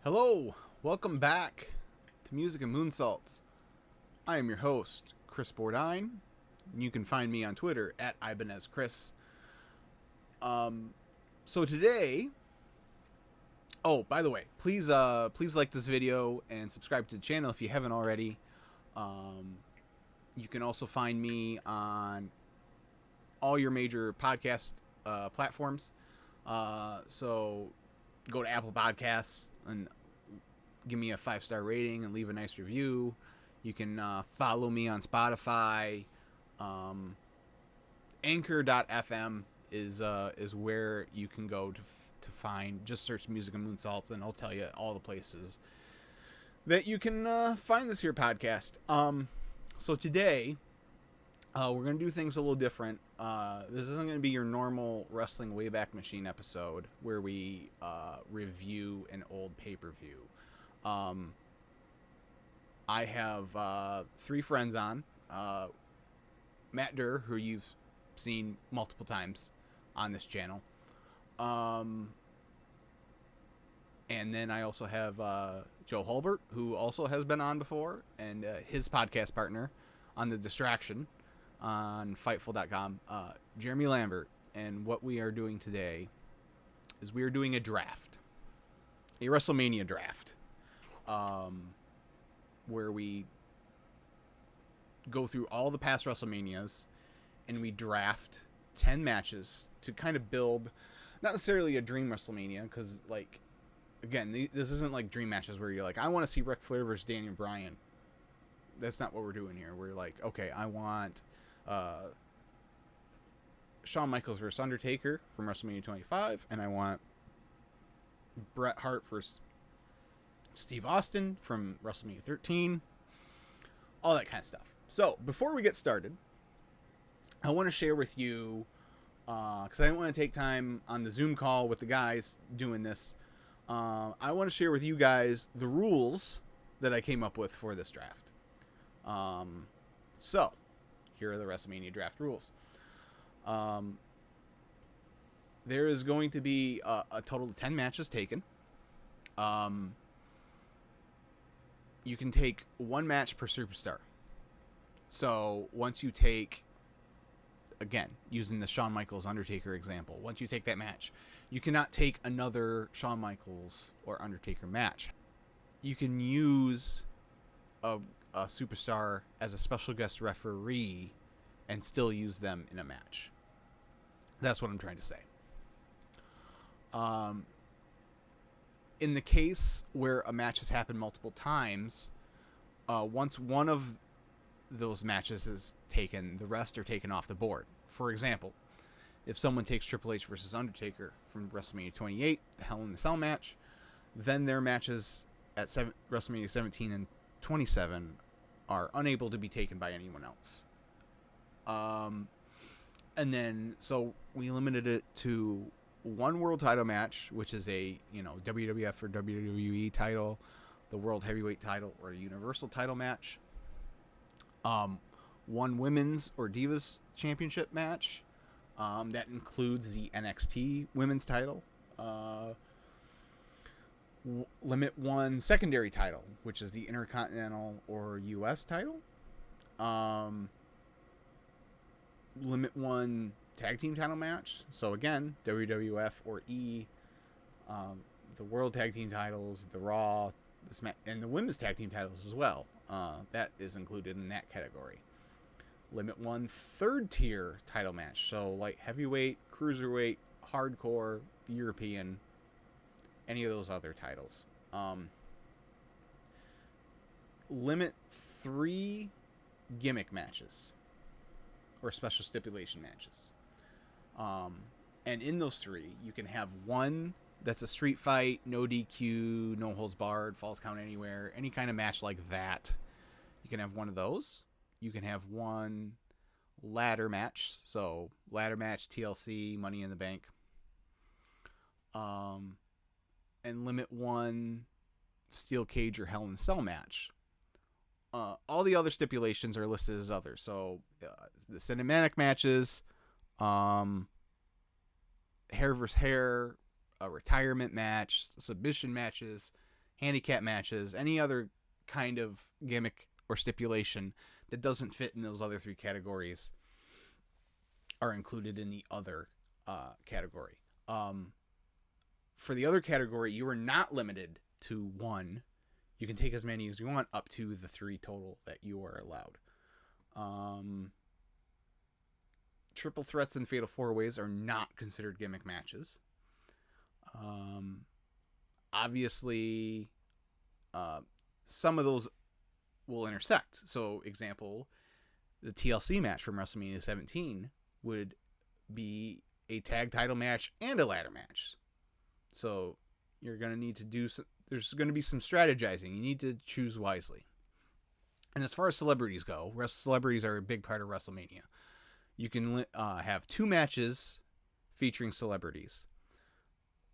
Hello, welcome back to Music and Moonsaults. I am your host, Chris Bourdine. You can find me on Twitter at IbanezChris. So today, by the way, please like this video and subscribe to the channel if you haven't already. You can also find me on all your major podcast platforms. So go to Apple Podcasts and give me a 5-star rating and leave a nice review. You can follow me on Spotify. Anchor.fm is where you can go to find. Just search Music and Moonsaults and I'll tell you all the places that you can find this here podcast. So today we're going to do things a little different. This isn't going to be your normal Wrestling Wayback Machine episode where we review an old pay-per-view. I have 3 friends on. Matt Durr, who you've seen multiple times on this channel. And then I also have Joe Hulbert, who also has been on before, and his podcast partner on The Distraction on Fightful.com, Jeremy Lambert. And what we are doing today is we are doing a draft, a WrestleMania draft, where we go through all the past WrestleManias and we draft 10 matches to kind of build, not necessarily a dream WrestleMania, because, like, again, this isn't like dream matches where you're like, I want to see Ric Flair versus Daniel Bryan. That's not what we're doing here. We're like, okay, I want Shawn Michaels versus Undertaker from WrestleMania 25, and I want Bret Hart versus Steve Austin from WrestleMania 13, all that kind of stuff. So before we get started, I want to share with you, because I didn't want to take time on the Zoom call with the guys doing this, I want to share with you guys the rules that I came up with for this draft. So here are the WrestleMania draft rules. There is going to be a total of 10 matches taken. You can take 1 match per superstar. So once you take, again, using the Shawn Michaels Undertaker example, once you take that match, you cannot take another Shawn Michaels or Undertaker match. You can use a superstar as a special guest referee and still use them in a match. That's what I'm trying to say. In the case where a match has happened multiple times, once one of those matches is taken, the rest are taken off the board. For example, if someone takes Triple H versus Undertaker from WrestleMania 28, the Hell in the Cell match, then their matches at WrestleMania 17 and 27 are unable to be taken by anyone else. And then, so we limited it to 1 world title match, which is a, WWF or WWE title, the world heavyweight title, or a universal title match. 1 women's or Divas championship match. That includes the NXT women's title. Limit 1 secondary title, which is the Intercontinental or US title. Limit 1 tag team title match. So again, WWF or E, the World Tag Team titles, the Raw, and the Women's Tag Team titles as well. That is included in that category. Limit 1 third tier title match. So like heavyweight, cruiserweight, hardcore, European, any of those other titles. Limit 3 gimmick matches or special stipulation matches. And in those 3, you can have 1 that's a street fight, no DQ, no holds barred, falls count anywhere, any kind of match like that. You can have 1 of those. You can have 1 ladder match. So ladder match, TLC, Money in the Bank. And limit 1 steel cage or Hell in a Cell match. All the other stipulations are listed as other. So the cinematic matches, hair versus hair, a retirement match, submission matches, handicap matches, any other kind of gimmick or stipulation that doesn't fit in those other 3 categories are included in the other category. For the other category, you are not limited to 1. You can take as many as you want, up to the 3 total that you are allowed. Triple threats and fatal 4-ways are not considered gimmick matches. Obviously, some of those will intersect. So, example, the TLC match from WrestleMania 17 would be a tag title match and a ladder match. So, you're going to need to do some, there's going to be some strategizing. You need to choose wisely. And as far as celebrities go, celebrities are a big part of WrestleMania. You can have 2 matches featuring celebrities.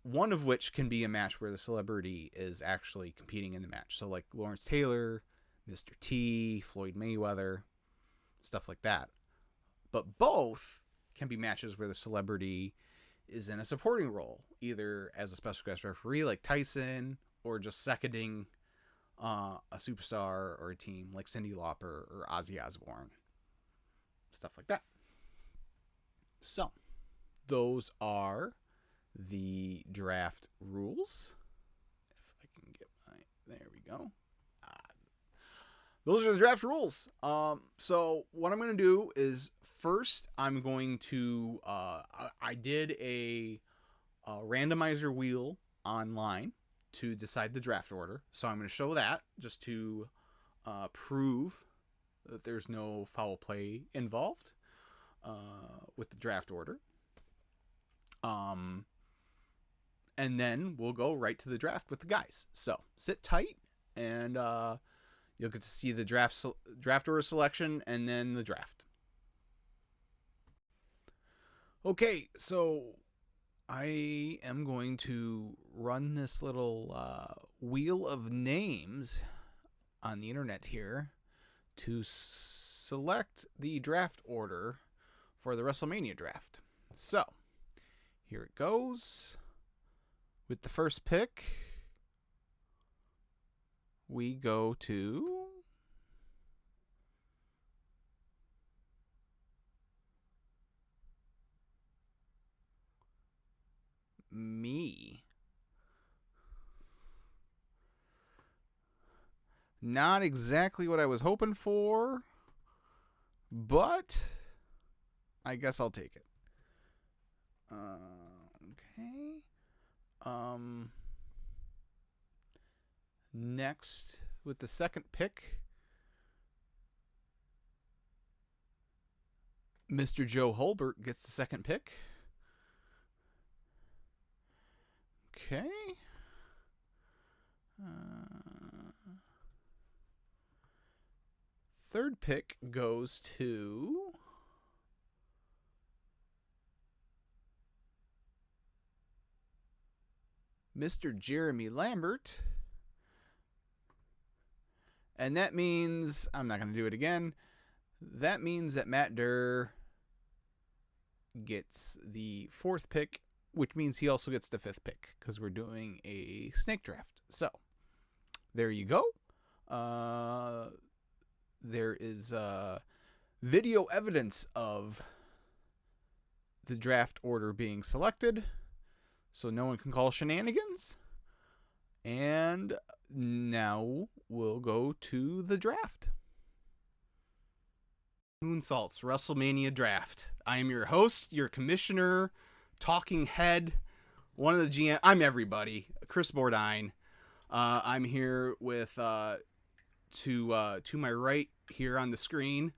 One of which can be a match where the celebrity is actually competing in the match. So like Lawrence Taylor, Mr. T, Floyd Mayweather, stuff like that. But both can be matches where the celebrity is in a supporting role, either as a special guest referee like Tyson, or just seconding a superstar or a team like Cyndi Lauper or Ozzy Osbourne. Stuff like that. So, those are the draft rules. If I can get there we go. Those are the draft rules. So what I'm going to do is first I'm going to, I did a randomizer wheel online to decide the draft order. So I'm going to show that just to prove that there's no foul play involved with the draft order. And then we'll go right to the draft with the guys. So sit tight, and you'll get to see the draft order selection and then the draft. Okay, so I am going to run this little wheel of names on the internet here to select the draft order for the WrestleMania draft. So here it goes. With the first pick, we go to me. Not exactly what I was hoping for, but I guess I'll take it. Okay. Next, with the second pick, Mr. Joe Hulbert gets the second pick. Okay. Third pick goes to Mr. Jeremy Lambert. And that means, I'm not going to do it again. That means that Matt Durr gets the fourth pick, which means he also gets the fifth pick because we're doing a snake draft. So there you go. There is video evidence of the draft order being selected, so no one can call shenanigans. And now we'll go to the draft. Moonsaults WrestleMania draft. I am your host, your commissioner, talking head, one of the GM. I'm everybody. Chris Bourdine. I'm here with to my right here on the screen,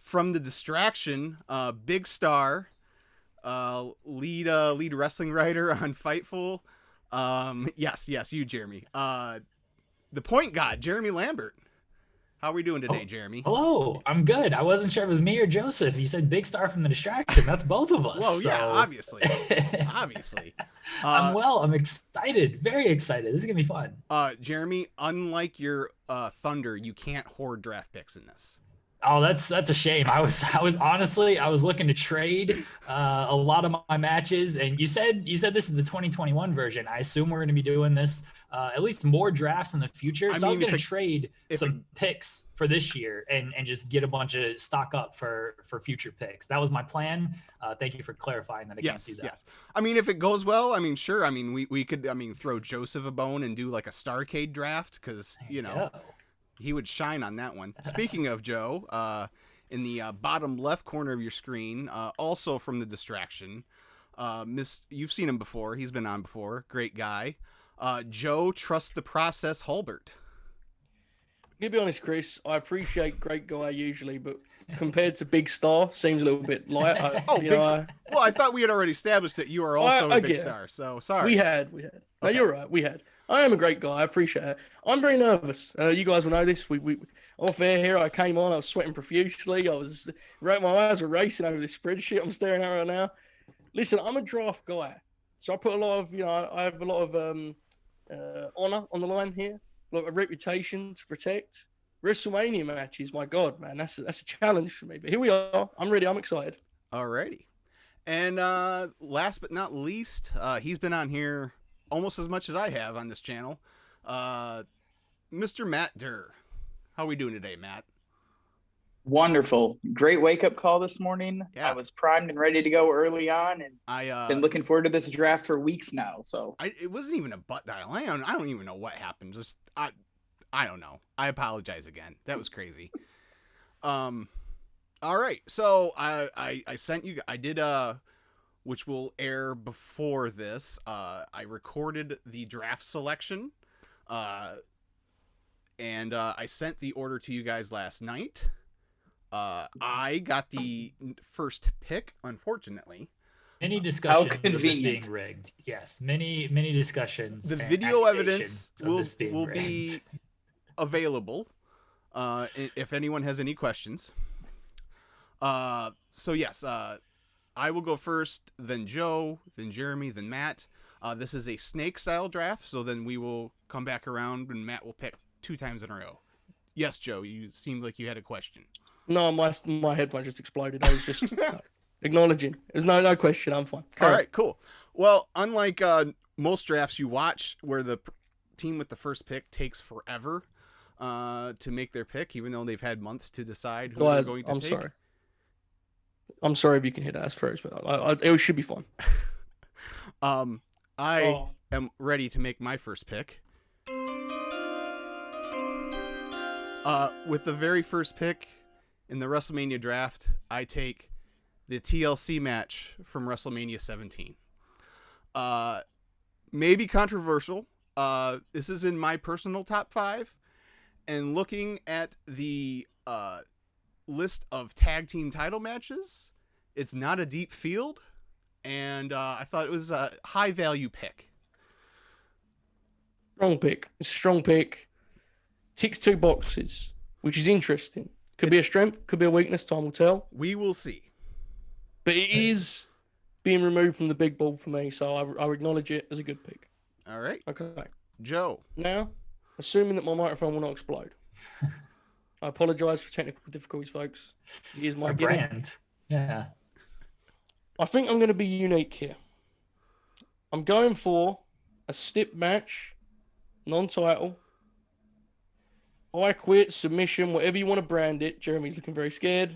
from the distraction, big star, lead wrestling writer on Fightful. Yes, you, Jeremy. The point god, Jeremy Lambert. How are we doing today, Jeremy? Hello, I'm good. I wasn't sure if it was me or Joseph. You said big star from the distraction. That's both of us. Well, yeah, so. obviously. I'm well. I'm excited. Very excited. This is going to be fun. Jeremy, unlike your Thunder, you can't hoard draft picks in this. Oh, that's a shame. I was honestly I was looking to trade a lot of my matches, and you said this is the 2021 version. I assume we're going to be doing this at least more drafts in the future. I So I was mean, going to trade if it some picks for this year and just get a bunch of stock up for future picks. That was my plan. Thank you for clarifying that I can't do yes, that. yes. I mean, if it goes well, I mean, sure. I mean, we could, I mean, throw Joseph a bone and do like a Starcade draft because There you go. he would shine on that one. Speaking of Joe, in the bottom left corner of your screen, also from the distraction, you've seen him before. He's been on before. Great guy. Joe, trust the process, Hulbert. To be honest, Chris, I appreciate great guy usually, but compared to Big Star, seems a little bit light. Well, I thought we had already established that you are also a big star. So sorry. We had. No, you're right. We had. I am a great guy. I appreciate it. I'm very nervous. You guys will know this. We off air here. I came on. I was sweating profusely. My eyes were racing over this spreadsheet I'm staring at right now. Listen, I'm a draft guy, so I put a lot of, I have a lot of honor on the line here, a lot of reputation to protect. WrestleMania matches, my God, man, that's a challenge for me. But here we are. I'm ready. I'm excited. Alrighty. And last but not least, he's been on here almost as much as I have on this channel. Mr. Matt Durr. How are we doing today, Matt? Wonderful. Great wake-up call this morning. Yeah. I was primed and ready to go early on, and been looking forward to this draft for weeks now. So it wasn't even a butt dial. I don't even know what happened. Just I don't know. I apologize again. That was crazy. All right. So I sent you. I did which will air before this. I recorded the draft selection, and I sent the order to you guys last night. I got the first pick, unfortunately. Many discussions of this being rigged. Yes, many discussions. The video evidence will be available if anyone has any questions. So yes, I will go first, then Joe, then Jeremy, then Matt. This is a snake style draft, so then we will come back around and Matt will pick 2 times in a row. Yes, Joe, you seemed like you had a question. No, my headphone just exploded. I was just acknowledging. There's no question. I'm fine. All right, cool. Well, unlike most drafts you watch where the team with the first pick takes forever to make their pick, even though they've had months to decide who they're going to take. Sorry. I'm sorry if you can hit us first, but it should be fun. I am ready to make my first pick. With the very first pick in the WrestleMania draft, I take the TLC match from WrestleMania 17. Maybe controversial. This is in my personal top 5. And looking at the list of tag team title matches, it's not a deep field. And I thought it was a high value pick. Strong pick. It's a strong pick. Ticks 2 boxes, which is interesting. Could be a strength, could be a weakness. Time will tell. We will see. But it is being removed from the big ball for me, so I acknowledge it as a good pick. All right. Okay. Joe. Now, assuming that my microphone will not explode, I apologize for technical difficulties, folks. Here's my brand. Yeah. I think I'm going to be unique here. I'm going for a stip match, non-title. I quit, submission, whatever you want to brand it. Jeremy's looking very scared.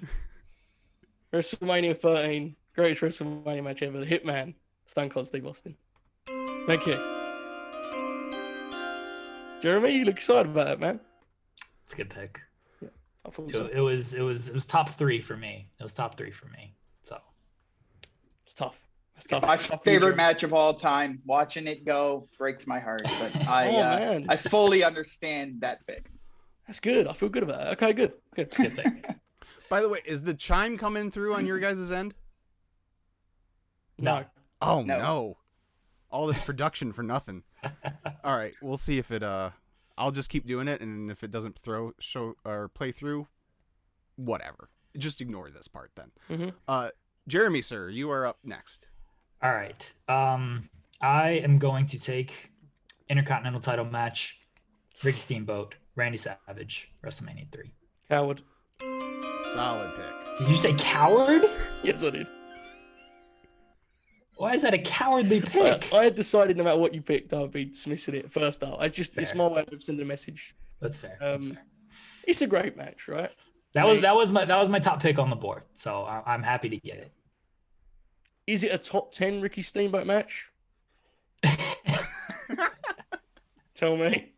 WrestleMania 13, greatest WrestleMania match ever. The Hitman, Stone Cold Steve Austin. Thank you. Jeremy, you look excited about that, man. It's a good pick. Yeah, I thought so. It was top 3 for me. It was top 3 for me. So it's tough. It's tough. My favorite match of all time. Watching it go breaks my heart, but I fully understand that pick. That's good. I feel good about it. Okay, good. Good pick. By the way, is the chime coming through on your guys' end? No. Oh, no. All this production for nothing. All right, we'll see if it I'll just keep doing it, and if it doesn't show or play through, whatever. Just ignore this part then. Mm-hmm. Jeremy, sir, you are up next. All right. I am going to take Intercontinental title match, Ricky Steamboat, Randy Savage, WrestleMania 3. Coward. solid pick. Did you say coward? Yes, I did. Why is that a cowardly pick? I had decided no matter what you picked, I'd be dismissing it first up. It's my way of sending a message. That's fair. That's fair. It's a great match, right? That was my top pick on the board, so I'm happy to get it. Is it a top 10 Ricky Steamboat match? Tell me.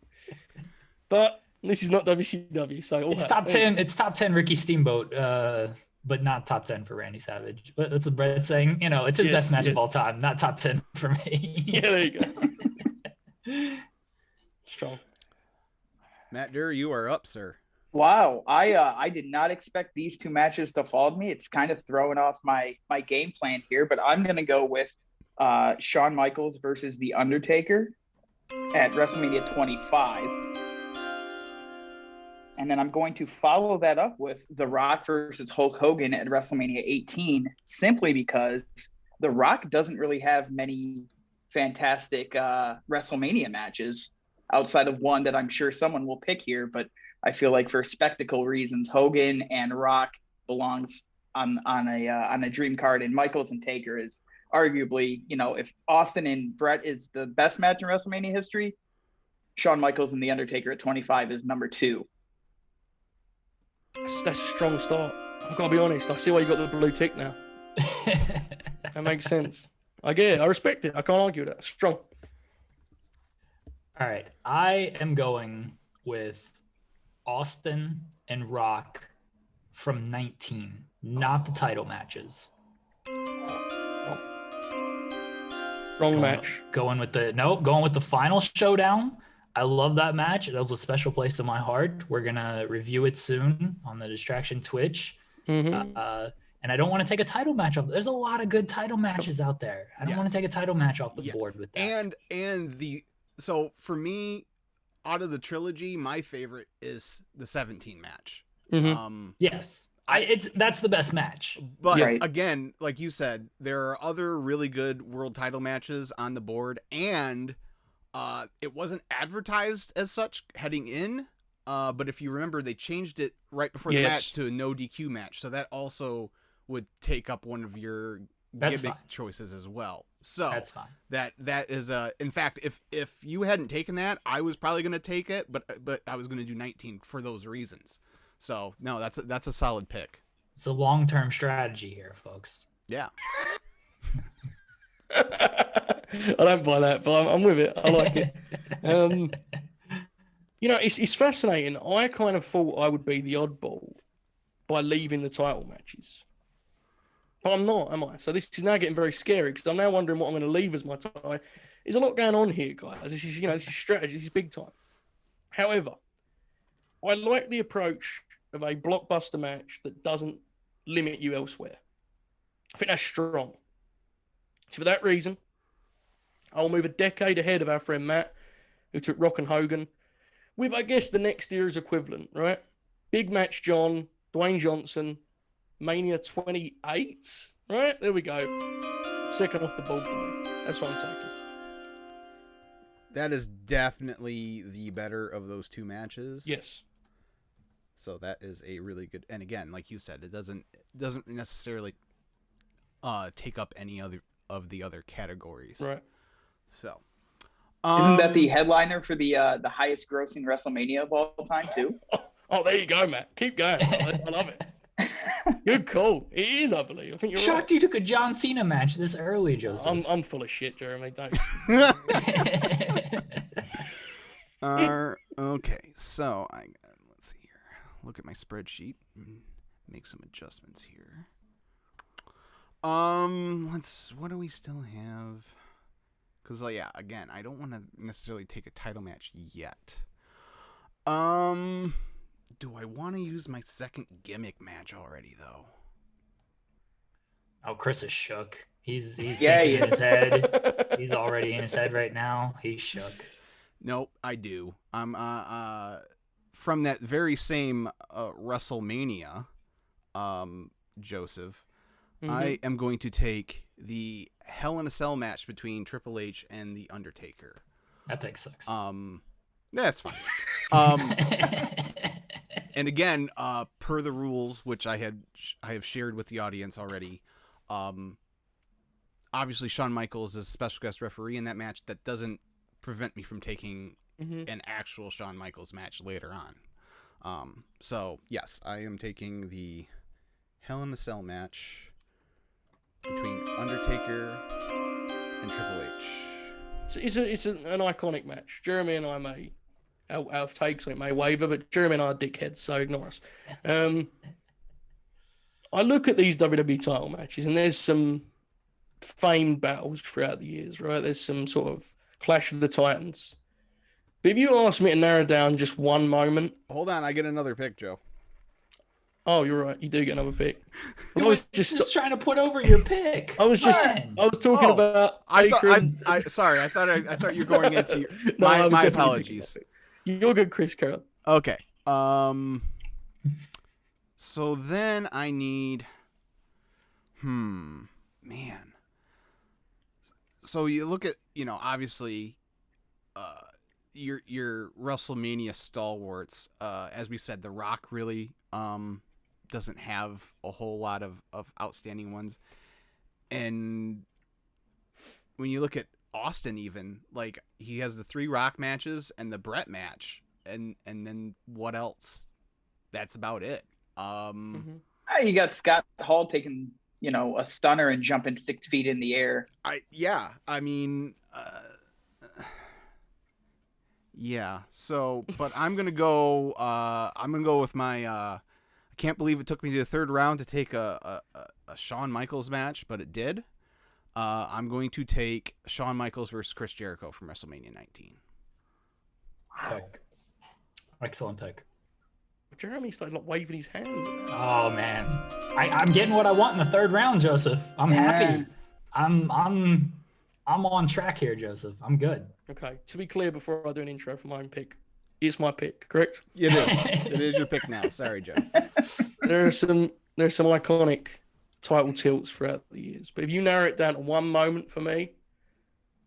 But this is not WCW, so it's top 10. It's top 10 Ricky Steamboat, but not top 10 for Randy Savage. But that's the Brett saying, it's his best match of all time, not top 10 for me. Yeah, there you go. Strong. Matt Durr, you are up, sir. Wow, I did not expect these two matches to fall to me. It's kind of throwing off my game plan here, but I'm gonna go with Shawn Michaels versus The Undertaker at WrestleMania 25. And then I'm going to follow that up with The Rock versus Hulk Hogan at WrestleMania 18, simply because The Rock doesn't really have many fantastic WrestleMania matches outside of one that I'm sure someone will pick here. But I feel like for spectacle reasons, Hogan and Rock belongs on a dream card, and Michaels and Taker is arguably, if Austin and Brett is the best match in WrestleMania history, Shawn Michaels and The Undertaker at 25 is number 2. That's a strong start. I've got to be honest. I see why you got the blue tick now. That makes sense. I get it. I respect it. I can't argue with that. Strong. All right. I am going with Austin and Rock from 19, not the title matches. Wrong match. Going with the final showdown. I love that match. It has a special place in my heart. We're going to review it soon on the Distraction Twitch. Mm-hmm. And I don't want to take a title match off. There's a lot of good title matches out there. I don't want to take a title match off the board with that. So for me, out of the trilogy, my favorite is the 17 match. Mm-hmm. Yes. That's the best match. But again, like you said, there are other really good world title matches on the board, and it wasn't advertised as such heading in. But if you remember, they changed it right before the match to a no DQ match. So that also would take up one of your gimmick choices as well. So that's fine. That is in fact, if you hadn't taken that, I was probably going to take it, but I was going to do 19 for those reasons. So no, that's a solid pick. It's a long-term strategy here, folks. Yeah. I don't buy that, but I'm with it. I like it. It's fascinating. I kind of thought I would be the oddball by leaving the title matches. But I'm not, am I? So this is now getting very scary because I'm now wondering what I'm going to leave as my tie. There's a lot going on here, guys. This is strategy. This is big time. However, I like the approach of a blockbuster match that doesn't limit you elsewhere. I think that's strong. So for that reason, I'll move a decade ahead of our friend Matt, who took Rock and Hogan, with, I guess, the next era's equivalent, right? Big Match John, Dwayne Johnson, Mania 28, right? There we go. Second off the board for me. That's what I'm taking. That is definitely the better of those two matches. Yes. So that is a really good, and again, like you said, it doesn't necessarily take up any other of the other categories. Right. So Um, Isn't that the headliner for the highest grossing WrestleMania of all time too? Oh, there you go, Matt. Keep going. I love it. Good call. It is, I believe. I think you're Shocked you took a John Cena match this early, Joseph. I'm full of shit, Jeremy. Don't. Okay, so let's see here. Look at my spreadsheet. Make some adjustments here. What do we still have? Because again, I don't want to necessarily take a title match yet. Do I want to use my second gimmick match already though? Oh, Chris is shook. He's thinking in his head. He's already in his head right now. He's shook. Nope, I do. I'm from that very same WrestleMania, Joseph. Mm-hmm. I am going to take the Hell in a Cell match between Triple H and The Undertaker. That pick sucks. That's fine. And again, per the rules, which I have shared with the audience already, obviously Shawn Michaels is a special guest referee in that match. That doesn't prevent me from taking an actual Shawn Michaels match later on. So yes, I am taking the Hell in a Cell match between Undertaker and Triple H. It's an iconic match. Jeremy and I may our takes on it may waver, but Jeremy and I are dickheads, so ignore us. I look at these WWE title matches, and there's some famed battles throughout the years, right? There's some sort of Clash of the Titans. But if you ask me to narrow down just one moment... Hold on, I get another pick, Joe. Oh, you're right. You do get another pick. I was just trying to put over your pick. I was talking about Taker. Sorry, I thought you were going into your, my apologies. You're good, Chris Carroll. Okay. So then I need man. So you look at, obviously your WrestleMania stalwarts, as we said, The Rock really doesn't have a whole lot of outstanding ones. And when you look at Austin, even, like, he has the 3 Rock matches and the Brett match, and then what else? That's about it. You got Scott Hall taking, a stunner and jumping 6 feet in the air. So, but I'm gonna go with my I can't believe it took me to the 3rd round to take a Shawn Michaels match, but it did. I'm going to take Shawn Michaels versus Chris Jericho from WrestleMania 19. Pick. Excellent pick. Jeremy started waving his hands. Oh man, I'm getting what I want in the 3rd round, Joseph. I'm happy. I'm on track here, Joseph. I'm good. Okay. To be clear, before I do an intro for my own pick, it's my pick, correct? It is. It is your pick now. Sorry, Joe. There's some iconic title tilts throughout the years, but if you narrow it down to one moment for me,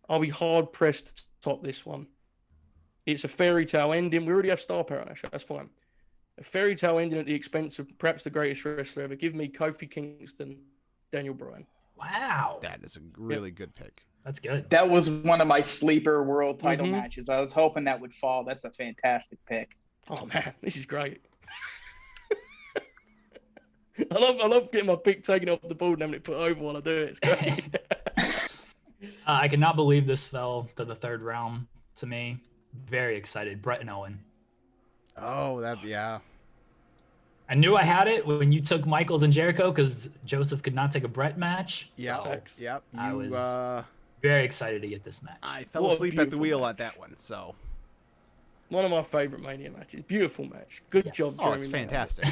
I'll be hard pressed to top this one. It's a fairy tale ending. We already have star power on our show. That's fine. A fairy tale ending at the expense of perhaps the greatest wrestler ever. Give me Kofi Kingston, Daniel Bryan. Wow. That is a really good pick. That's good. That was one of my sleeper world title matches. I was hoping that would fall. That's a fantastic pick. Oh man, this is great. I love getting my pick taken off the board and having it put over while I do it. It's great. I cannot believe this fell to the 3rd round to me. Very excited. Brett and Owen. Oh, yeah. I knew I had it when you took Michaels and Jericho because Joseph could not take a Brett match. Yep. I was very excited to get this match. I fell asleep at the wheel at that one, so. One of my favorite Mania matches. Beautiful match. Good job, Jeremy. Oh, it's fantastic.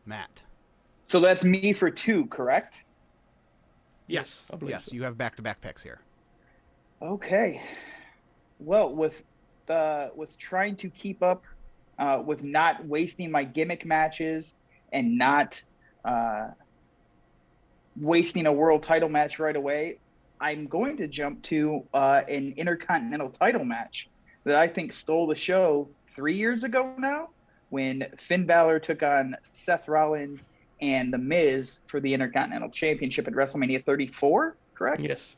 Matt. So that's me for 2, correct? Yes. Yes, so. You have back-to-back picks here. Okay. Well, with trying to keep up with not wasting my gimmick matches and not wasting a world title match right away, I'm going to jump to an Intercontinental title match that I think stole the show 3 years ago now, when Finn Balor took on Seth Rollins and The Miz for the Intercontinental Championship at WrestleMania 34, correct? Yes.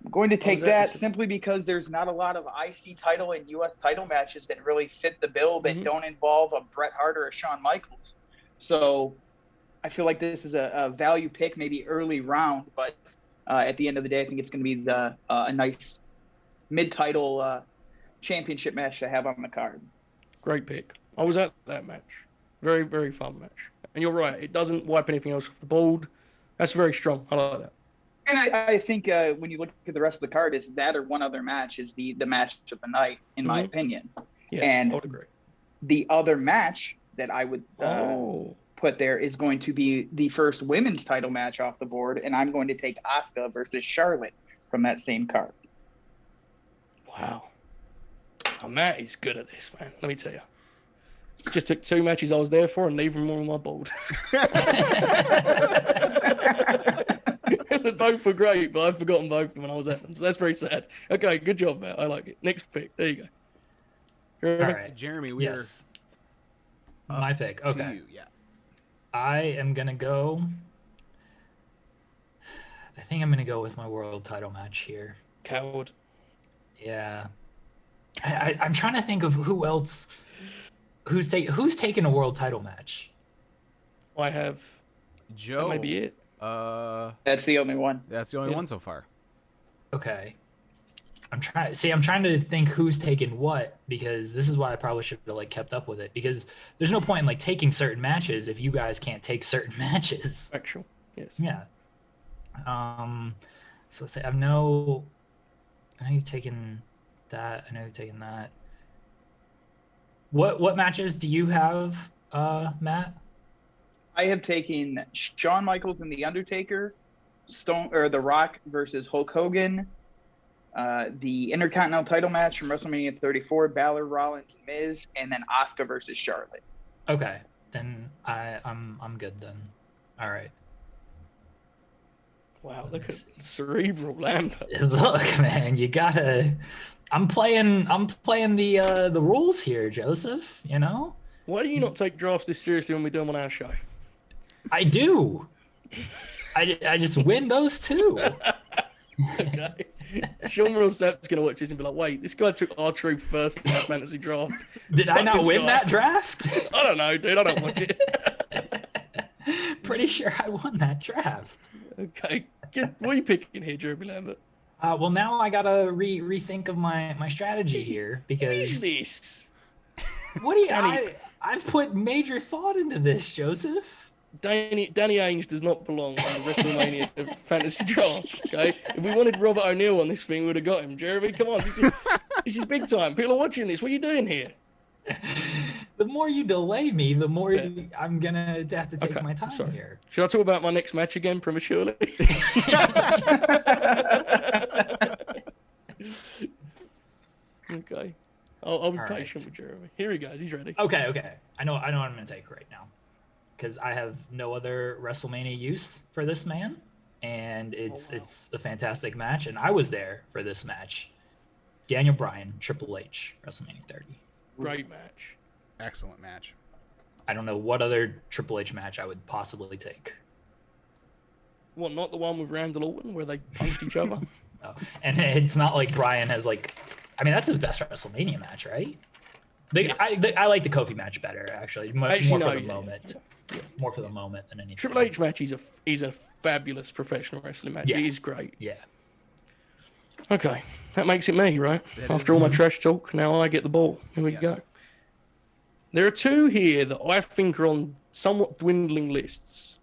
I'm going to take that simply because there's not a lot of IC title and US title matches that really fit the bill that don't involve a Bret Hart or a Shawn Michaels. So I feel like this is a value pick, maybe early round, but at the end of the day, I think it's going to be a nice mid-title championship match to have on the card. Great pick. I was at that match. Very, very fun match. And you're right. It doesn't wipe anything else off the board. That's very strong. I like that. And I think when you look at the rest of the card, is that or one other match is the match of the night, in my opinion. Yes, and I would agree. The other match that I would put there is going to be the first women's title match off the board, and I'm going to take Asuka versus Charlotte from that same card. Wow. Oh, Matt is good at this, man. Let me tell you. Just took 2 matches I was there for and neither of them were on my board. Both were great, but I've forgotten both of them when I was at them. So that's very sad. Okay, good job, Matt. I like it. Next pick. There you go. All Jeremy? right. Jeremy, we're Yes. My pick. to Okay. you. Yeah. I am gonna go. I think I'm gonna go with my world title match here. Coward. Yeah. I'm trying to think of who else. Who's taking a world title match? I have. Joe. That may be it. That's the only one. That's the only Yeah. one so far. Okay. I'm trying to think who's taken what, because this is why I probably should have kept up with it, because there's no point in taking certain matches if you guys can't take certain matches. Actual. Yes. Yeah. So let's say I know you've taken that. I know you've taken that. What matches do you have, Matt? I have taken Shawn Michaels and The Undertaker, The Rock versus Hulk Hogan, the Intercontinental title match from WrestleMania 34, Balor, Rollins, and Miz, and then Asuka versus Charlotte. Okay, then I'm good then. All right. Wow, look at cerebral Lambert. Look, man, you gotta. I'm playing the rules here, Joseph. You know. Why do you not take drafts this seriously when we do them on our show? I do. I just win those too. Okay. Sean Millsap's going to watch this and be like, wait, this guy took R-Truth first in that fantasy draft. Did I Fuck not this win guy. that draft? I don't know, dude. I don't watch it. Pretty sure I won that draft. Okay. What are you picking here, Jeremy Lambert? Well, now I gotta rethink of my strategy here, What is because this? what do you? Danny- I've put major thought into this, Joseph. Danny Ainge does not belong on the WrestleMania fantasy draft, okay? If we wanted Robert O'Neill on this thing, we would have got him. Jeremy, come on. This is big time. People are watching this. What are you doing here? The more you delay me, the more Yeah. I'm gonna have to take Okay, my I'm time sorry. here. Should I talk about my next match again prematurely? Okay. I'll be All patient right. with Jeremy. Here he goes. He's ready. Okay. I know what I'm gonna take right now, because I have no other WrestleMania use for this man, and it's a fantastic match, and I was there for this match. Daniel Bryan, Triple H, WrestleMania 30. Great match. Excellent match. I don't know what other Triple H match I would possibly take. What, not the one with Randall Orton where they punched each other? Oh. And it's not like Bryan has I mean, that's his best WrestleMania match, right? I like the Kofi match better, actually. More for the moment. Yeah. More for the moment than anything. Triple H match is a fabulous professional wrestling match. Yes. It is great. Yeah. Okay. That makes it me, right? That After is all my me. trash talk, now I get the ball. Here we Yes. go. There are two here that I think are on somewhat dwindling lists.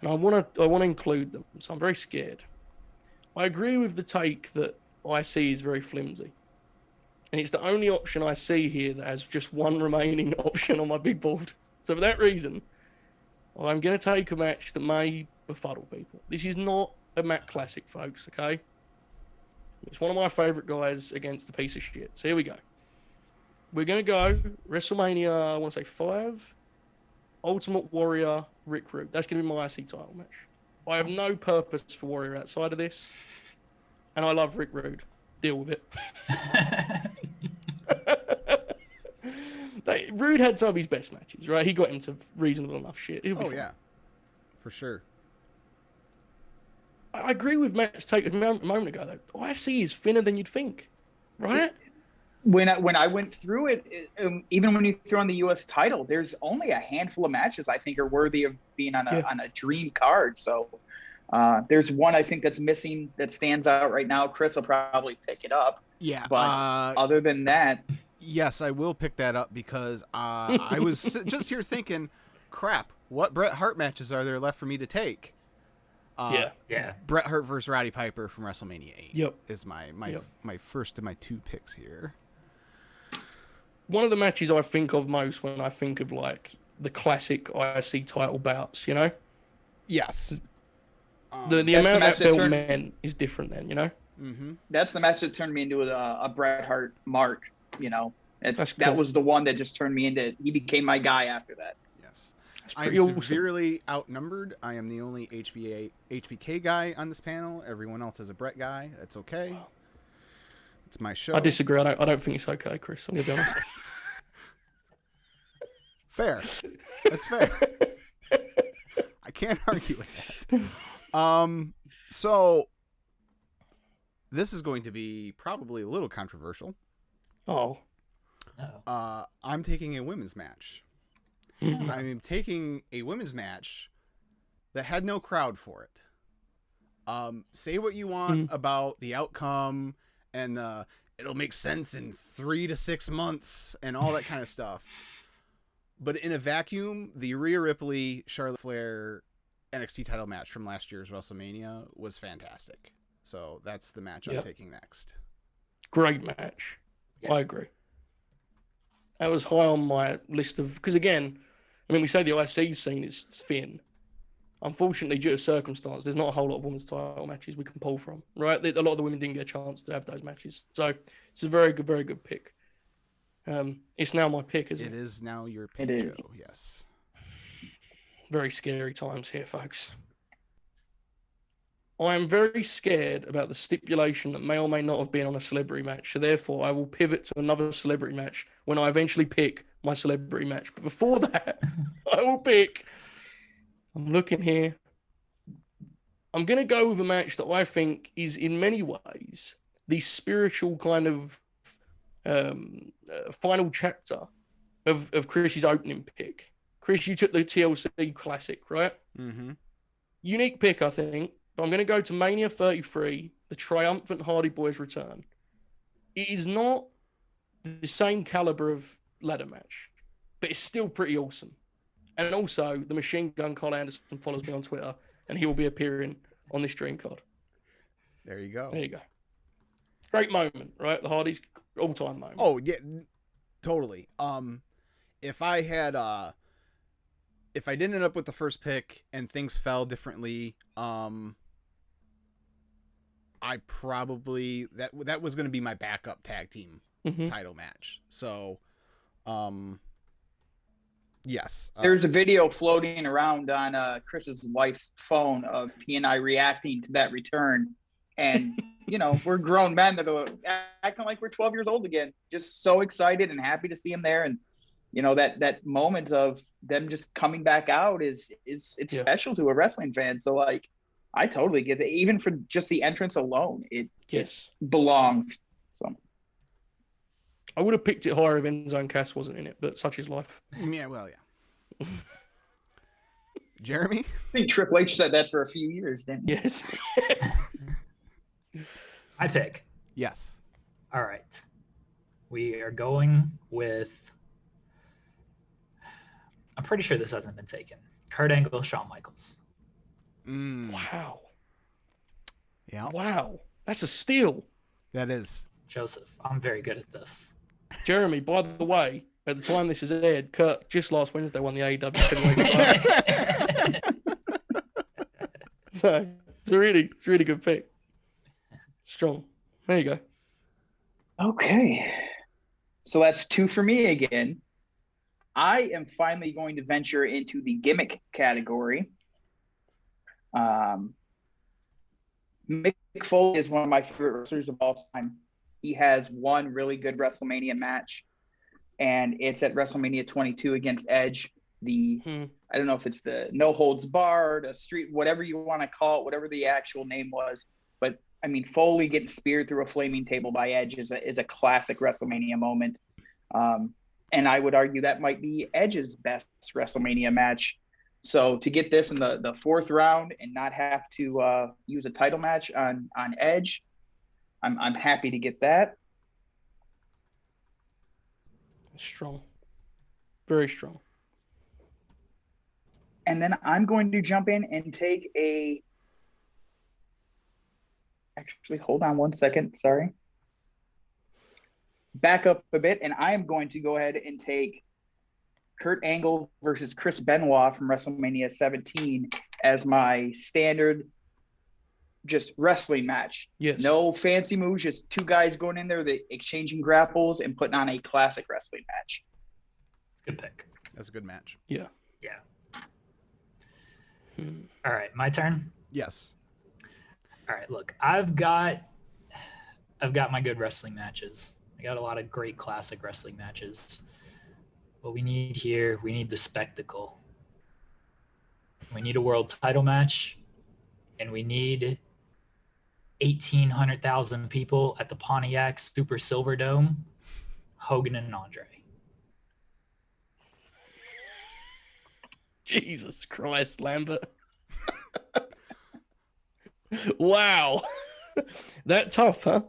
And I want to include them, so I'm very scared. I agree with the take that IC is very flimsy. And it's the only option I see here that has just one remaining option on my big board. So for that reason, I'm going to take a match that may befuddle people. This is not a Matt Classic, folks, okay? It's one of my favourite guys against the piece of shit. So here we go. We're going to go WrestleMania, I want to say 5, Ultimate Warrior, Rick Rude. That's going to be my IC title match. I have no purpose for Warrior outside of this. And I love Rick Rude. Deal with it. Rude had some of his best matches, right? He got into reasonable enough shit. He'll be Oh fine. yeah, for sure. I agree with Matt's take a moment ago, though. IC is thinner than you'd think, right? When I went through it, even when you throw in the U.S. title, there's only a handful of matches I think are worthy of being on a dream card. So there's one I think that's missing that stands out right now. Chris will probably pick it up. Yeah, But other than that, yes, I will pick that up because I was just here thinking, crap, what Bret Hart matches are there left for me to take? Yeah. Bret Hart versus Roddy Piper from WrestleMania 8 Yep. is my Yep. my first of my two picks here. One of the matches I think of most when I think of like the classic IC title bouts, you know? Yes. The That's the amount match that that belt turned- meant is different then, you know? Mm-hmm. that's the match that turned me into a Bret Hart mark. You know, That's that cool. was the one that just turned me into. He became my guy after that. Yes. That's I'm pretty awesome. severely outnumbered. I am the only HBK guy on this panel. Everyone else is a Bret guy. That's okay. It's my show. I disagree. I don't think it's okay, Chris. I'm gonna be honest. Fair. That's fair. I can't argue with that. So this is going to be probably a little controversial. Oh. I'm taking a women's match. Mhm. I'm taking a women's match that had no crowd for it. Say what you want about the outcome and it'll make sense in 3 to 6 months and all that kind of stuff. But in a vacuum, the Rhea Ripley, Charlotte Flair NXT title match from last year's WrestleMania was fantastic. So that's the match I'm taking next. Great match. Yeah. I agree. That was high on my list of... Because again, I mean, we say the IC scene is thin. Unfortunately, due to circumstance, there's not a whole lot of women's title matches we can pull from, right? A lot of the women didn't get a chance to have those matches. So it's a very good pick. It's now my pick, isn't it? It is now your pick, Joe. Yes. Very scary times here, folks. I am very scared about the stipulation that may or may not have been on a celebrity match. So therefore, I will pivot to another celebrity match when I eventually pick my celebrity match. But before that, I will pick... I'm looking here. I'm going to go with a match that I think is in many ways the spiritual kind of final chapter of Chris's opening pick. Chris, you took the TLC Classic, right? Mm-hmm. Unique pick, I think. But I'm going to go to Mania 33, the triumphant Hardy Boys return. It is not the same caliber of ladder match, but it's still pretty awesome. And also, the Machine Gun Carl Anderson follows me on Twitter, and he will be appearing on this dream card. There you go. There you go. Great moment, right? The Hardys all-time moment. Oh yeah, totally. If I didn't end up with the first pick and things fell differently, I probably that was going to be my backup tag team title match. So, yes. There's a video floating around on Chris's wife's phone of he and I reacting to that return. And, you know, we're grown men that are acting like we're 12 years old again. Just so excited and happy to see him there. And, you know, that moment of them just coming back out it's special to a wrestling fan. So, like, I totally get it. Even for just the entrance alone, it belongs. So. I would have picked it higher if Enzo and Cass wasn't in it, but such is life. Yeah, well, yeah. Jeremy? I think Triple H said that for a few years, didn't he? Yes. I pick. Yes. All right. We are going with... I'm pretty sure this hasn't been taken. Kurt Angle, Shawn Michaels. Wow. Yeah. Wow. That's a steal. That is. Joseph, I'm very good at this. Jeremy, by the way, at the time this is aired, Kurt just last Wednesday won the AEW So it's a really good pick. Strong. There you go. Okay. So that's 2 for me again. I am finally going to venture into the gimmick category. Mick Foley is one of my favorite wrestlers of all time. He has one really good WrestleMania match, and it's at WrestleMania 22 against Edge. I don't know if it's the no holds barred, a street, whatever you want to call it, whatever the actual name was. But I mean, Foley getting speared through a flaming table by Edge is a classic WrestleMania moment. And I would argue that might be Edge's best WrestleMania match. So to get this in the 4th round and not have to use a title match on Edge, I'm happy to get that. Strong. Very strong. And then I'm going to jump in and take actually, hold on one second. Sorry. Back up a bit, and I am going to go ahead and take Kurt Angle versus Chris Benoit from WrestleMania 17 as my standard just wrestling match. Yes. No fancy moves, just 2 guys going in there, exchanging grapples and putting on a classic wrestling match. Good pick. That's a good match. Yeah. Yeah. All right, my turn? Yes. All right, look, I've got I've got my good wrestling matches. I got a lot of great classic wrestling matches. What we need here, we need the spectacle. We need a world title match, and we need 1,800,000 people at the Pontiac Super Silver Dome. Hogan and Andre. Jesus Christ, Lambert. Wow. That tough, huh?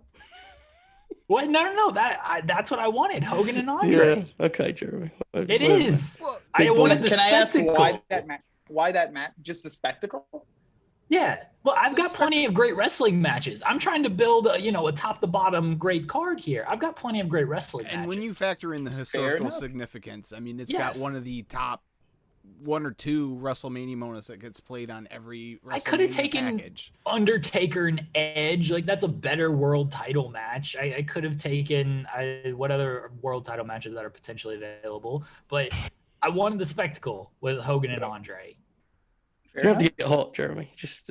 What? No. That's what I wanted. Hogan and Andre. Yeah. Okay, Jeremy. It is. Well, I wanted the Can I ask spectacle. why that match? Just a spectacle? Yeah. Well, I've got plenty of great wrestling matches. I'm trying to build a top to bottom great card here. I've got plenty of great wrestling matches. And when you factor in the historical significance, I mean, it's got one of the top 1 or 2 WrestleMania moments that gets played on every WrestleMania I could have taken package. Undertaker and Edge. Like, that's a better world title match. I could have taken what other world title matches that are potentially available, but I wanted the spectacle with Hogan and Andre. You don't have to get hot, Jeremy. Just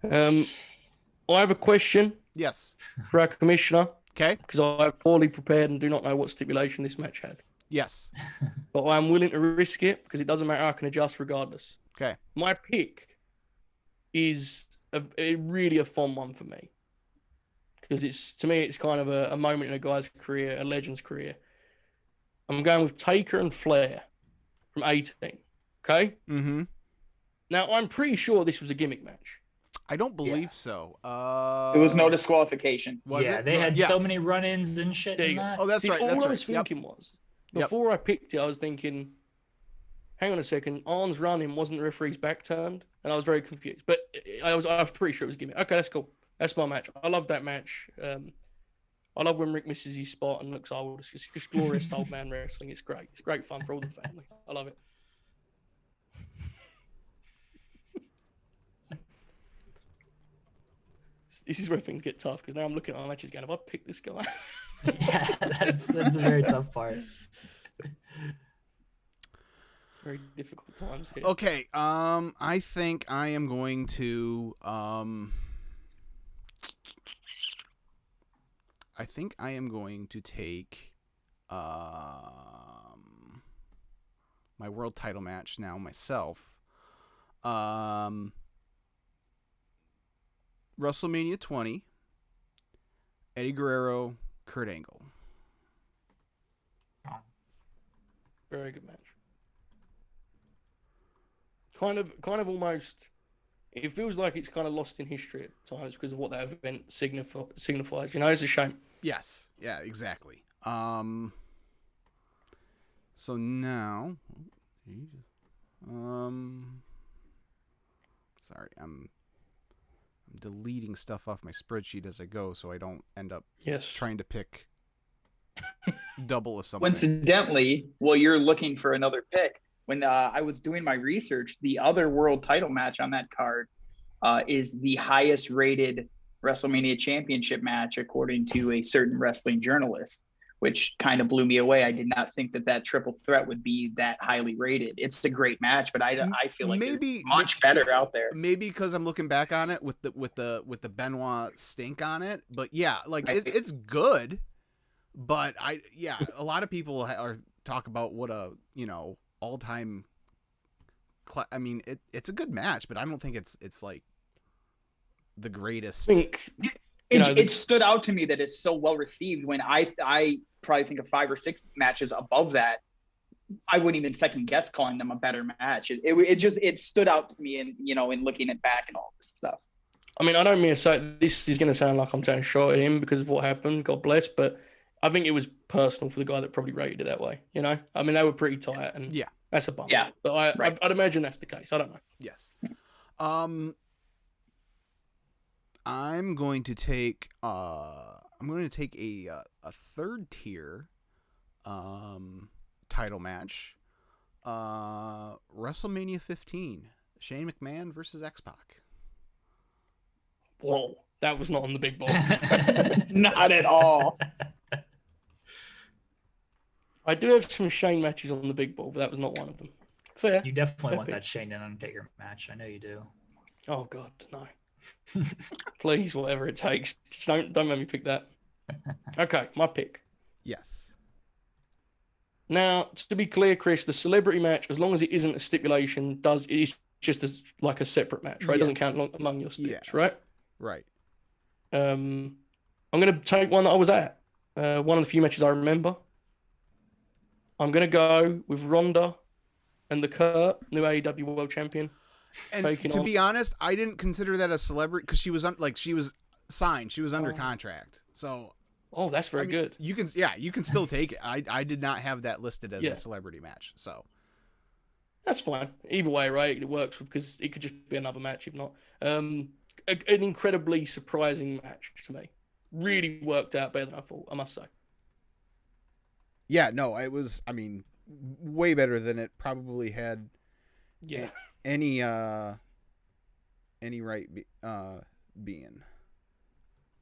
I have a question. Yes. For our commissioner. Okay. Because I have poorly prepared and do not know what stipulation this match had. Yes. But I'm willing to risk it because it doesn't matter. I can adjust regardless. Okay. My pick is really a fun one for me. Because to me, it's kind of a moment in a guy's career, a legend's career. I'm going with Taker and Flair from 18. Okay? Mm-hmm. Now, I'm pretty sure this was a gimmick match. I don't believe so. It was no disqualification. They had so many run-ins and shit in that. Oh, that's right. That's all I right. was thinking was, before I picked it, I was thinking, hang on a second, Arn's running, wasn't the referee's back turned? And I was very confused. But I was pretty sure it was a gimmick. Okay, that's cool. That's my match. I love that match. I love when Rick misses his spot and looks old. It's just glorious old man wrestling. It's great. It's great fun for all the family. I love it. This is where things get tough because now I'm looking at my matches going, have I picked this guy? Yeah, that's a very tough part. Very difficult times here. Okay, I think I am going to take my world title match now myself. WrestleMania 20, Eddie Guerrero, Kurt Angle. Very good match. Kind of almost, it feels like it's kind of lost in history at times because of what that event signifies. You know, it's a shame. Yes. Yeah, exactly. So now, sorry, I'm deleting stuff off my spreadsheet as I go so I don't end up trying to pick double of something. Coincidentally, while you're looking for another pick, when I was doing my research, the other world title match on that card is the highest rated WrestleMania championship match according to a certain wrestling journalist, which kind of blew me away. I did not think that triple threat would be that highly rated. It's a great match, but I feel like maybe there's much better out there. Maybe because I'm looking back on it with the Benoit stink on it, but yeah, like it's good. But a lot of people talk about what a all time. I mean, it's a good match, but I don't think it's like the greatest. I think it stood out to me that it's so well received when I probably think of 5 or 6 matches above that. I wouldn't even second guess calling them a better match. It stood out to me in looking at back and all this stuff. I mean, I don't mean to say this is going to sound like I'm trying to shot at him because of what happened. God bless, but I think it was personal for the guy that probably rated it that way. I mean, they were pretty tight, and that's a bummer. Yeah, but I'd imagine that's the case. I don't know. Yes. I'm going to take a third tier title match. WrestleMania 15, Shane McMahon versus X-Pac. Whoa, that was not on the big ball. Not at all. I do have some Shane matches on the big ball, but that was not one of them. Fair. You definitely want that Shane and Undertaker match. I know you do. Oh God, no. Please, whatever it takes. Just don't make me pick that. Okay, my pick. Yes. Now, to be clear, Chris, the celebrity match, as long as it isn't a stipulation, it's just like a separate match, right? It doesn't count among your sticks, right? Right. I'm going to take one that I was at. One of the few matches I remember. I'm going to go with Ronda and the Kurt, new AEW World Champion. And to be honest, I didn't consider that a celebrity because she was she was signed. She was under contract. So. Oh, that's very good. You can still take it. I did not have that listed as a celebrity match. So. That's fine. Either way, right? It works because it could just be another match, if not. An incredibly surprising match to me. Really worked out better than I thought, I must say. Yeah, no, it was, way better than it probably had any right being.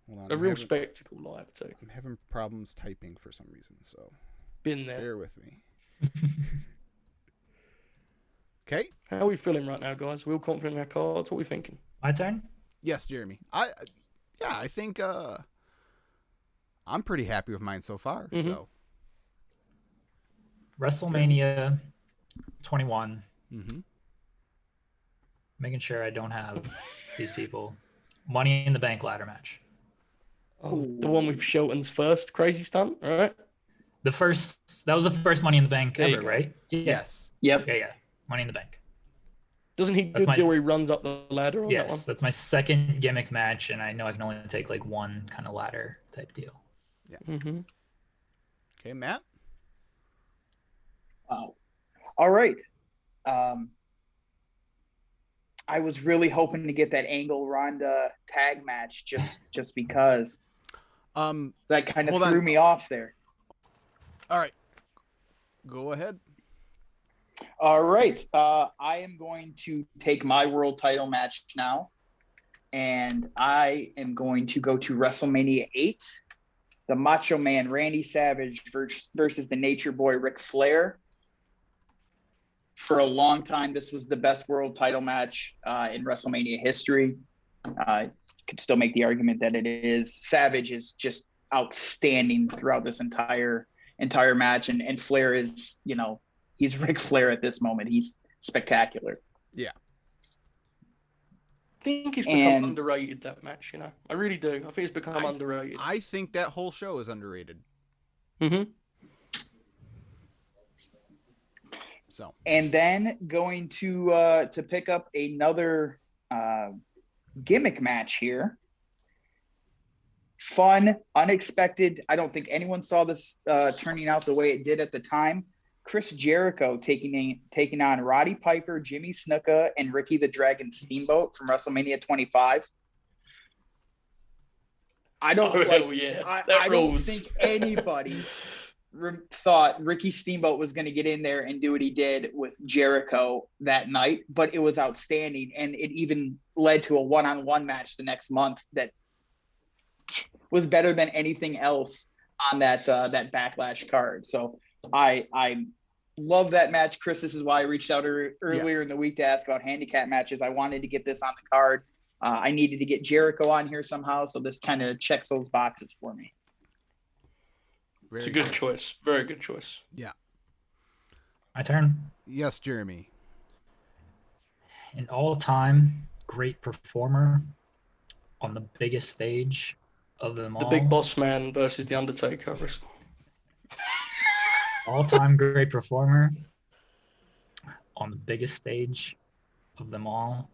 Hold on. A real spectacle live, too. I'm having problems typing for some reason, so. Been there. Bear with me. Okay. How are we feeling right now, guys? We're all confident in our cards. What are we thinking? My turn? Yes, Jeremy. I think I'm pretty happy with mine so far. Mm-hmm. So WrestleMania 21. Mm-hmm. Making sure I don't have these people. Money in the Bank ladder match. Oh, the one with Shelton's first crazy stunt, all right? That was the first Money in the Bank ever, right? Yes. Yep. Yeah. Money in the Bank. Doesn't he do where he runs up the ladder on that one? Yes, that's my second gimmick match, and I know I can only take like one kind of ladder type deal. Yeah. Mm-hmm. Okay, Matt? Wow. All right. I was really hoping to get that Angle Ronda tag match just because. That kind of threw me off there. All right. Go ahead. All right. I am going to take my world title match now, and I am going to go to WrestleMania 8, the Macho Man Randy Savage versus the Nature Boy Ric Flair. For a long time, this was the best world title match in WrestleMania history. Could still make the argument that it is. Savage is just outstanding throughout this entire match, and Flair is, he's Ric Flair at this moment. He's spectacular. Yeah. I think it's become underrated, that match, I really do. I think it's become underrated. I think that whole show is underrated. Mm-hmm. So. And then going to pick up another gimmick match here. Fun, unexpected. I don't think anyone saw this turning out the way it did at the time. Chris Jericho taking on Roddy Piper, Jimmy Snuka, and Ricky the Dragon Steamboat from WrestleMania 25. I don't think anybody thought Ricky Steamboat was going to get in there and do what he did with Jericho that night, but it was outstanding, and it even led to a one-on-one match the next month that was better than anything else on that Backlash card. So I love that match, Chris. This is why I reached out earlier in the week to ask about handicap matches. I wanted to get this on the card. I needed to get Jericho on here somehow, so this kind of checks those boxes for me. It's a good choice. Very good choice. Yeah. My turn? Yes, Jeremy. An all-time great performer on the biggest stage of them all. The Big Boss Man versus the Undertaker. All-time great performer on the biggest stage of them all,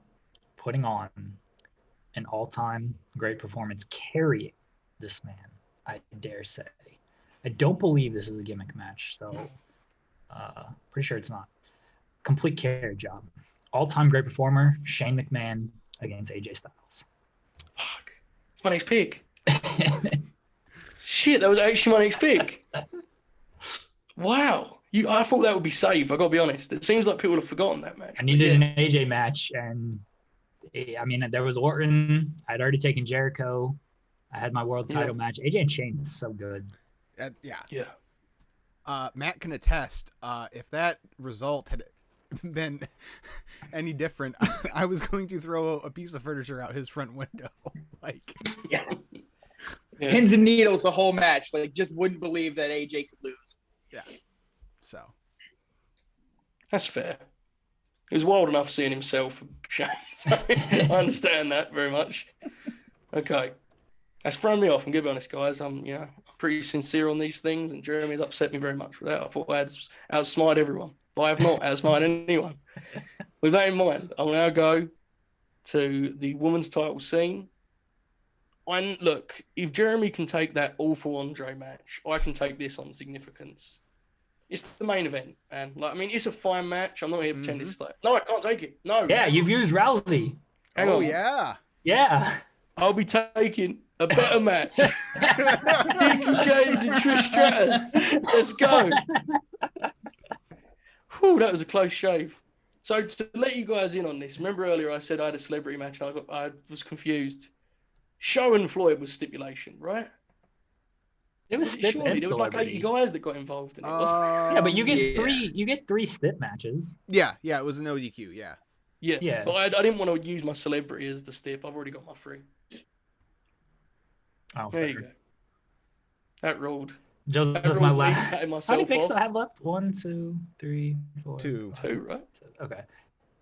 putting on an all-time great performance, carrying this man, I dare say. I don't believe this is a gimmick match, so pretty sure it's not. Complete carry job. All-time great performer, Shane McMahon against AJ Styles. Fuck. It's my next pick. Shit, that was actually my next pick. Wow. I thought that would be safe, I got to be honest. It seems like people have forgotten that match. I needed an AJ match, and there was Orton. I'd already taken Jericho. I had my world title match. AJ and Shane is so good. Yeah. Matt can attest. If that result had been any different, I was going to throw a piece of furniture out his front window. Like, Yeah. Pins and needles the whole match. Like, just wouldn't believe that AJ could lose. yeah. So That's fair. He was wild enough seeing himself. So I understand that very much. Okay. That's thrown me off. I'm going to be honest, guys. I'm pretty sincere on these things, and Jeremy's upset me very much with that. I thought I had outsmarted everyone, but I have not outsmarted anyone. With that in mind, I'll now go to the women's title scene. And look, if Jeremy can take that awful Andre match, I can take this on significance. It's the main event, and it's a fine match. I'm not here to pretend it's like, no, I can't take it. No. Yeah, you've used Rousey. Hang on. yeah. Yeah. I'll be taking a better match. Mickey James and Trish Stratus. Let's go. Whew, that was a close shave. So to let you guys in on this, remember earlier I said I had a celebrity match and I was confused. Show and Floyd was stipulation, right? It was stip Surely and there was like celebrity. 80 guys that got involved in it, wasn't it? Yeah, but you get Yeah. three. You get 3 stip matches. Yeah, it was an ODQ, yeah. Yeah. Yeah. But I didn't want to use my celebrity as the stip. I've already got my 3. Oh, There fair. you go. That ruled. Joseph, That my ruled me last. cutting How many myself picks off. do I have left? 1, 2, 3, 4. 2. 2, right? Okay.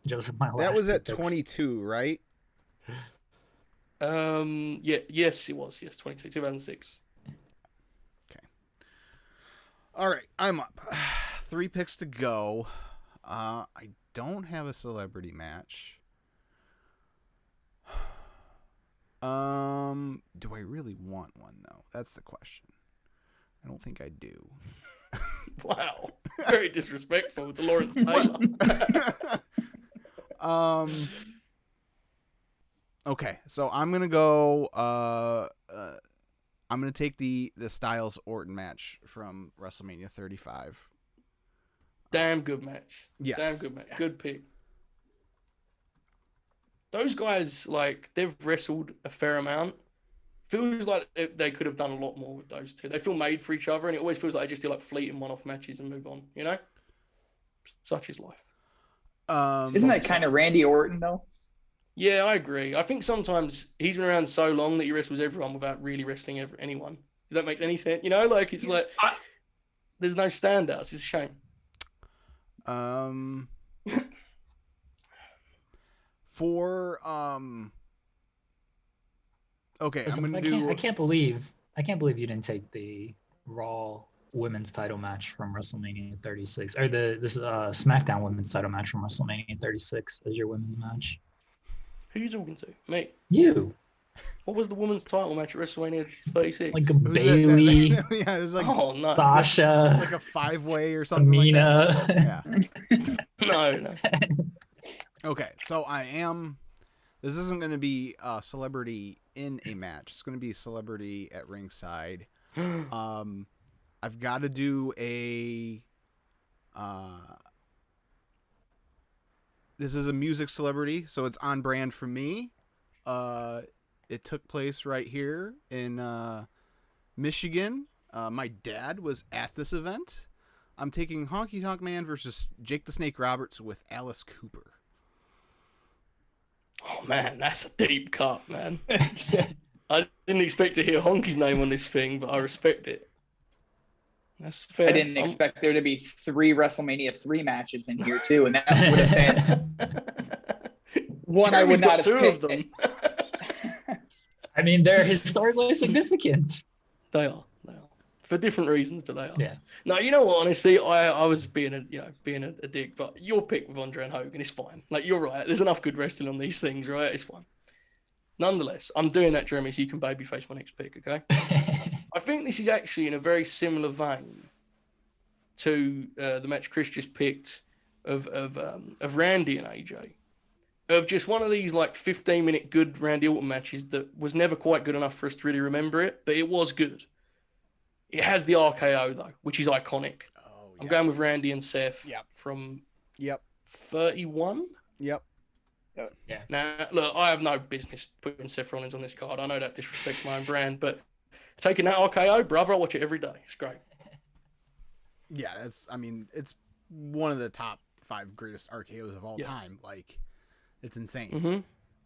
Joseph, my last. That was at 2 picks. 22, right? Yes, it was. Yes, 22, 2006. All right, I'm up. 3 picks to go. I don't have a celebrity match. Do I really want one though? That's the question. I don't think I do. Wow. Very disrespectful to Lawrence Taylor. Okay, so I'm gonna go. I'm gonna take the Styles Orton match from WrestleMania 35. Damn good match. Yes. Damn good match. Good pick. Those guys, they've wrestled a fair amount. Feels like they could have done a lot more with those two. They feel made for each other, and it always feels like they just do fleeting one-off matches and move on, Such is life. Isn't that kind of Randy Orton, though? Yeah, I agree. I think sometimes he's been around so long that he wrestles everyone without really wrestling anyone. If that makes any sense. It's like there's no standouts. It's a shame. Okay, Joseph, I'm gonna do. I can't believe you didn't take the Raw women's title match from WrestleMania 36, or this SmackDown women's title match from WrestleMania 36 as your women's match. Who are you talking to? Me. You. What was the women's title match at WrestleMania 36? Like a It was Bailey, yeah, it was like Oh, no. Sasha, it's like a 5-way or something like Tamina. that. Yeah. No. Okay, so this isn't going to be a celebrity in a match. It's going to be a celebrity at ringside. I've got to do a. This is a music celebrity, so it's on brand for me. It took place right here in Michigan. My dad was at this event. I'm taking Honky Tonk Man versus Jake the Snake Roberts with Alice Cooper. Oh, man, that's a deep cut, man. I didn't expect to hear Honky's name on this thing, but I respect it. That's fair. I didn't expect there to be 3 WrestleMania 3 matches in here, too, and that would have been one I would not have two picked. of them. I mean, they're historically significant. They are. For different reasons, but they are. Yeah. No, you know what? Honestly, I was being a dick, but your pick with Andre and Hogan is fine. You're right. There's enough good wrestling on these things, right? It's fine. Nonetheless, I'm doing that, Jeremy, so you can babyface my next pick, okay? I think this is actually in a very similar vein to the match Chris just picked of Randy and AJ. Of just one of these 15-minute good Randy Orton matches that was never quite good enough for us to really remember it, but it was good. It has the RKO though, which is iconic. Oh, I'm going with Randy and Seth from 31. Yep. Yeah. Now, look, I have no business putting Seth Rollins on this card. I know that disrespects my own brand, but taking that RKO, brother, I watch it every day. It's great. Yeah, it's one of the top 5 greatest RKOs of all time. Like, it's insane. Mm-hmm.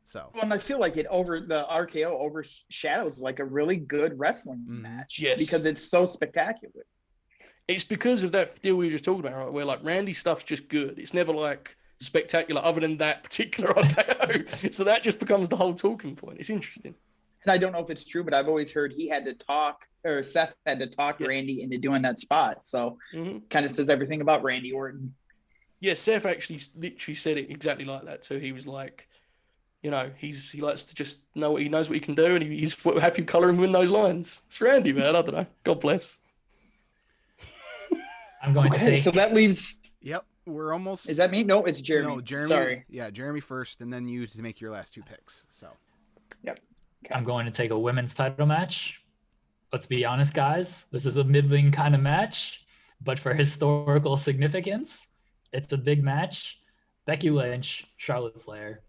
So, Well, and I feel like the RKO overshadows like a really good wrestling match because it's so spectacular. It's because of that deal we were just talking about, right? Where like Randy stuff's just good. It's never like spectacular other than that particular RKO. So that just becomes the whole talking point. It's interesting. And I don't know if it's true, but I've always heard Seth had to talk Randy into doing that spot. So kind of says everything about Randy Orton. Yeah, Seth actually literally said it exactly like that too. He was like, he likes to just know what he knows what he can do, and he's happy coloring him in those lines. It's Randy, man. I don't know. God bless. I'm going to take. So that leaves. Yep, we're almost. Is that me? No, it's Jeremy. No, Jeremy. Sorry. Yeah, Jeremy first, and then you to make your last 2 picks. So. Yep. Okay. I'm going to take a women's title match. Let's be honest, guys. This is a middling kind of match, but for historical significance, it's a big match. Becky Lynch, Charlotte Flair,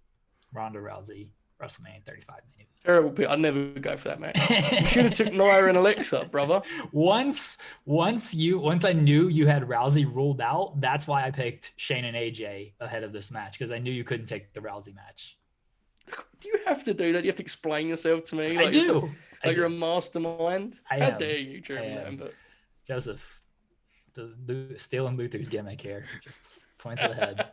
Ronda Rousey, WrestleMania 35. Terrible pick. I'd never go for that match. You should have took Nia and Alexa, brother. Once I knew you had Rousey ruled out, that's why I picked Shane and AJ ahead of this match, because I knew you couldn't take the Rousey match. Do you have to do that? You have to explain yourself to me? I do. You're a mastermind? How dare you, Jeremy Lambert? Joseph, stealing Luther's gimmick here. Just point to the head.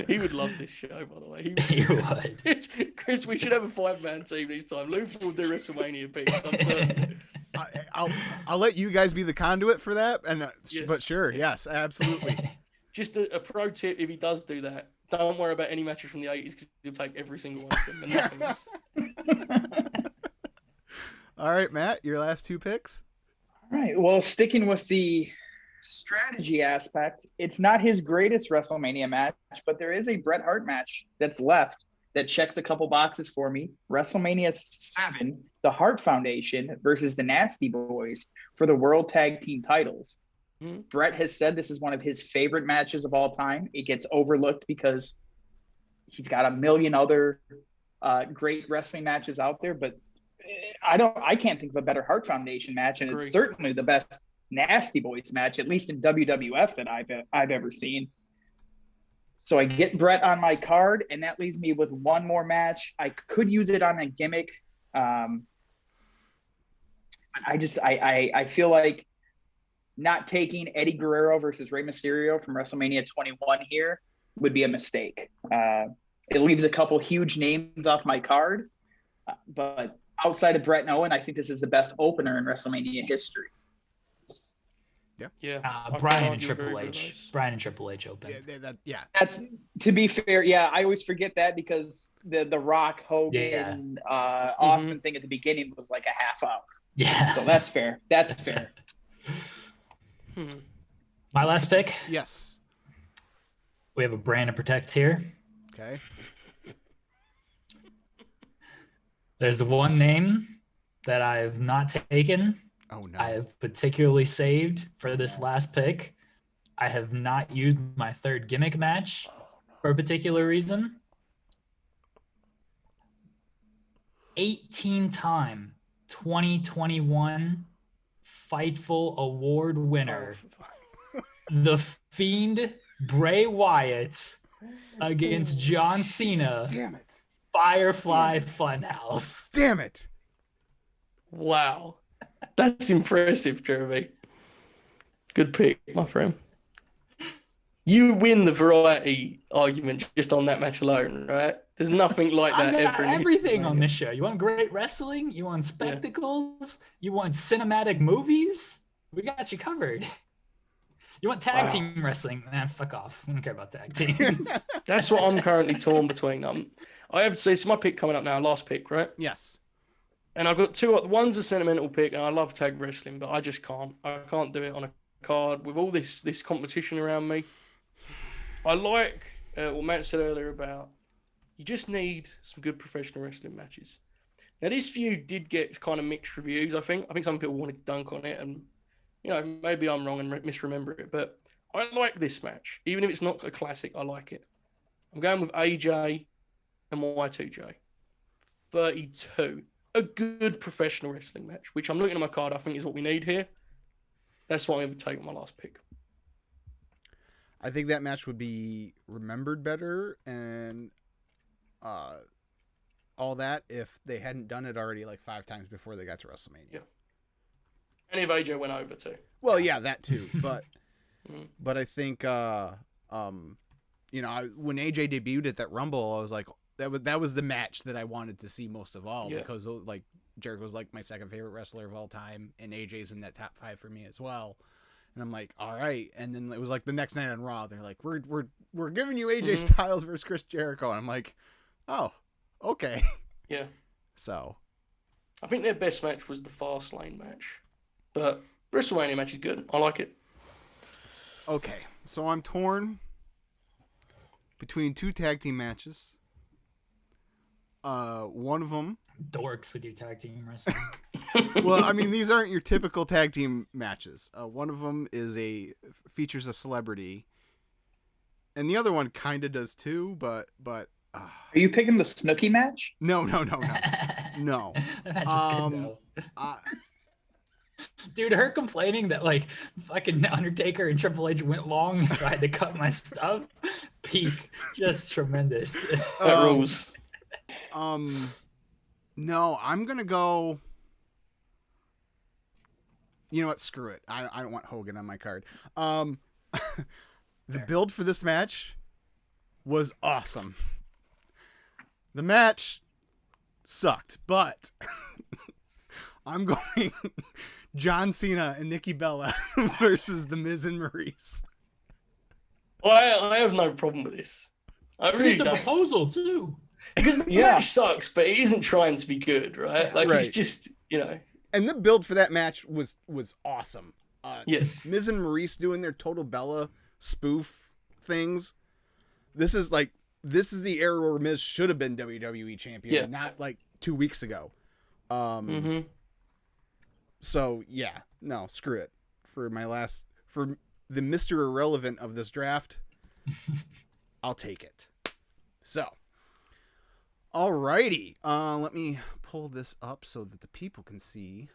He would love this show, by the way. He would. Chris, we should have a 5-man team this time. Luther will do WrestleMania picks. I'm certain. I'll let you guys be the conduit for that, and Yes. but sure, yes, absolutely. Just a pro tip: if he does do that, don't worry about any matches from the 80s because he'll take every single one of them and nothing else. All right, Matt, your last 2 picks. All right. Well, sticking with the strategy aspect, it's not his greatest WrestleMania match, but there is a Bret Hart match that's left that checks a couple boxes for me. WrestleMania 7, the Hart Foundation versus the Nasty Boys for the World Tag Team titles. Bret has said this is one of his favorite matches of all time. It gets overlooked because he's got a million other great wrestling matches out there, but I can't think of a better Hart Foundation match, and it's certainly the best Nasty Boys match, at least in WWF that I've ever seen. So I get Bret on my card, and that leaves me with one more match. I could use it on a gimmick. I feel like not taking Eddie Guerrero versus Rey Mysterio from WrestleMania 21 here would be a mistake. It leaves a couple huge names off my card, but outside of Bret and Owen, I think this is the best opener in WrestleMania history. Yeah. Brian and Triple H. Brian and Triple H opened. Yeah. That's, to be fair. Yeah, I always forget that because the Rock, Hogan, Austin thing at the beginning was like a half hour. Yeah. So that's fair. That's fair. My last pick. Yes. We have a brand to protect here. Okay. There's the one name that I've not taken. Oh no. I have particularly saved for this last pick. I have not used my 3rd gimmick match for a particular reason. 18-time 2021 Fightful Award winner, The Fiend Bray Wyatt against John Cena. Damn it. Firefly Funhouse. Damn it. Wow. That's impressive, Jeremy. Good pick, my friend. You win the variety argument just on that match alone, right? There's nothing like that ever. Everything on this show. You want great wrestling? You want spectacles? You want cinematic movies? We got you covered. You want tag team wrestling? Nah, fuck off. I don't care about tag teams. That's what I'm currently torn between. I have to say, it's my pick coming up now, last pick, right? Yes. And I've got 2. One's a sentimental pick, and I love tag wrestling, but I just can't. I can't do it on a card with all this competition around me. I like what Matt said earlier about you just need some good professional wrestling matches. Now, this feud did get kind of mixed reviews, I think. I think some people wanted to dunk on it, and, maybe I'm wrong and misremember it, but I like this match. Even if it's not a classic, I like it. I'm going with AJ and Y2J. 32. A good professional wrestling match, which I'm looking at my card, I think is what we need here. That's what I'm going to take on my last pick. I think that match would be remembered better and all that if they hadn't done it already like 5 times before they got to WrestleMania. Yeah. And if AJ went over too. Well, yeah, that too. But Mm. but I think when AJ debuted at that Rumble, I was like, that was the match that I wanted to see most of all because like Jericho's like my second favorite wrestler of all time, and AJ's in that top 5 for me as well. And I'm like, all right. And then it was like the next night on Raw, they're like, we're giving you AJ Styles versus Chris Jericho, and I'm like, oh, okay. Yeah. So I think their best match was the Fastlane match, but WrestleMania match is good. I like it. okay, so I'm torn between 2 tag team matches. One of them. Dorks with your tag team wrestling. Well, I mean, these aren't your typical tag team matches. One of them features a celebrity, and the other one kind of does too. But Are you picking the Snooki match? no. No. That match is good though. Dude, her complaining that like fucking Undertaker and Triple H went long, so I had to cut my stuff. Peak, just tremendous. That rules. No, I'm gonna go. You know what? Screw it. I don't want Hogan on my card. The build for this match was awesome. The match sucked, but I'm going John Cena and Nikki Bella versus The Miz and Maurice. Well, I have no problem with this. I really the don't. proposal too. Because the match sucks, but he isn't trying to be good, right? Like, Right. he's just, And the build for that match was awesome. Yes. Miz and Maurice doing their Total Bella spoof things. This is the era where Miz should have been WWE champion, not like 2 weeks ago. So yeah, no, screw it. For the Mr. Irrelevant of this draft, I'll take it. So, alrighty. Let me pull this up so that the people can see.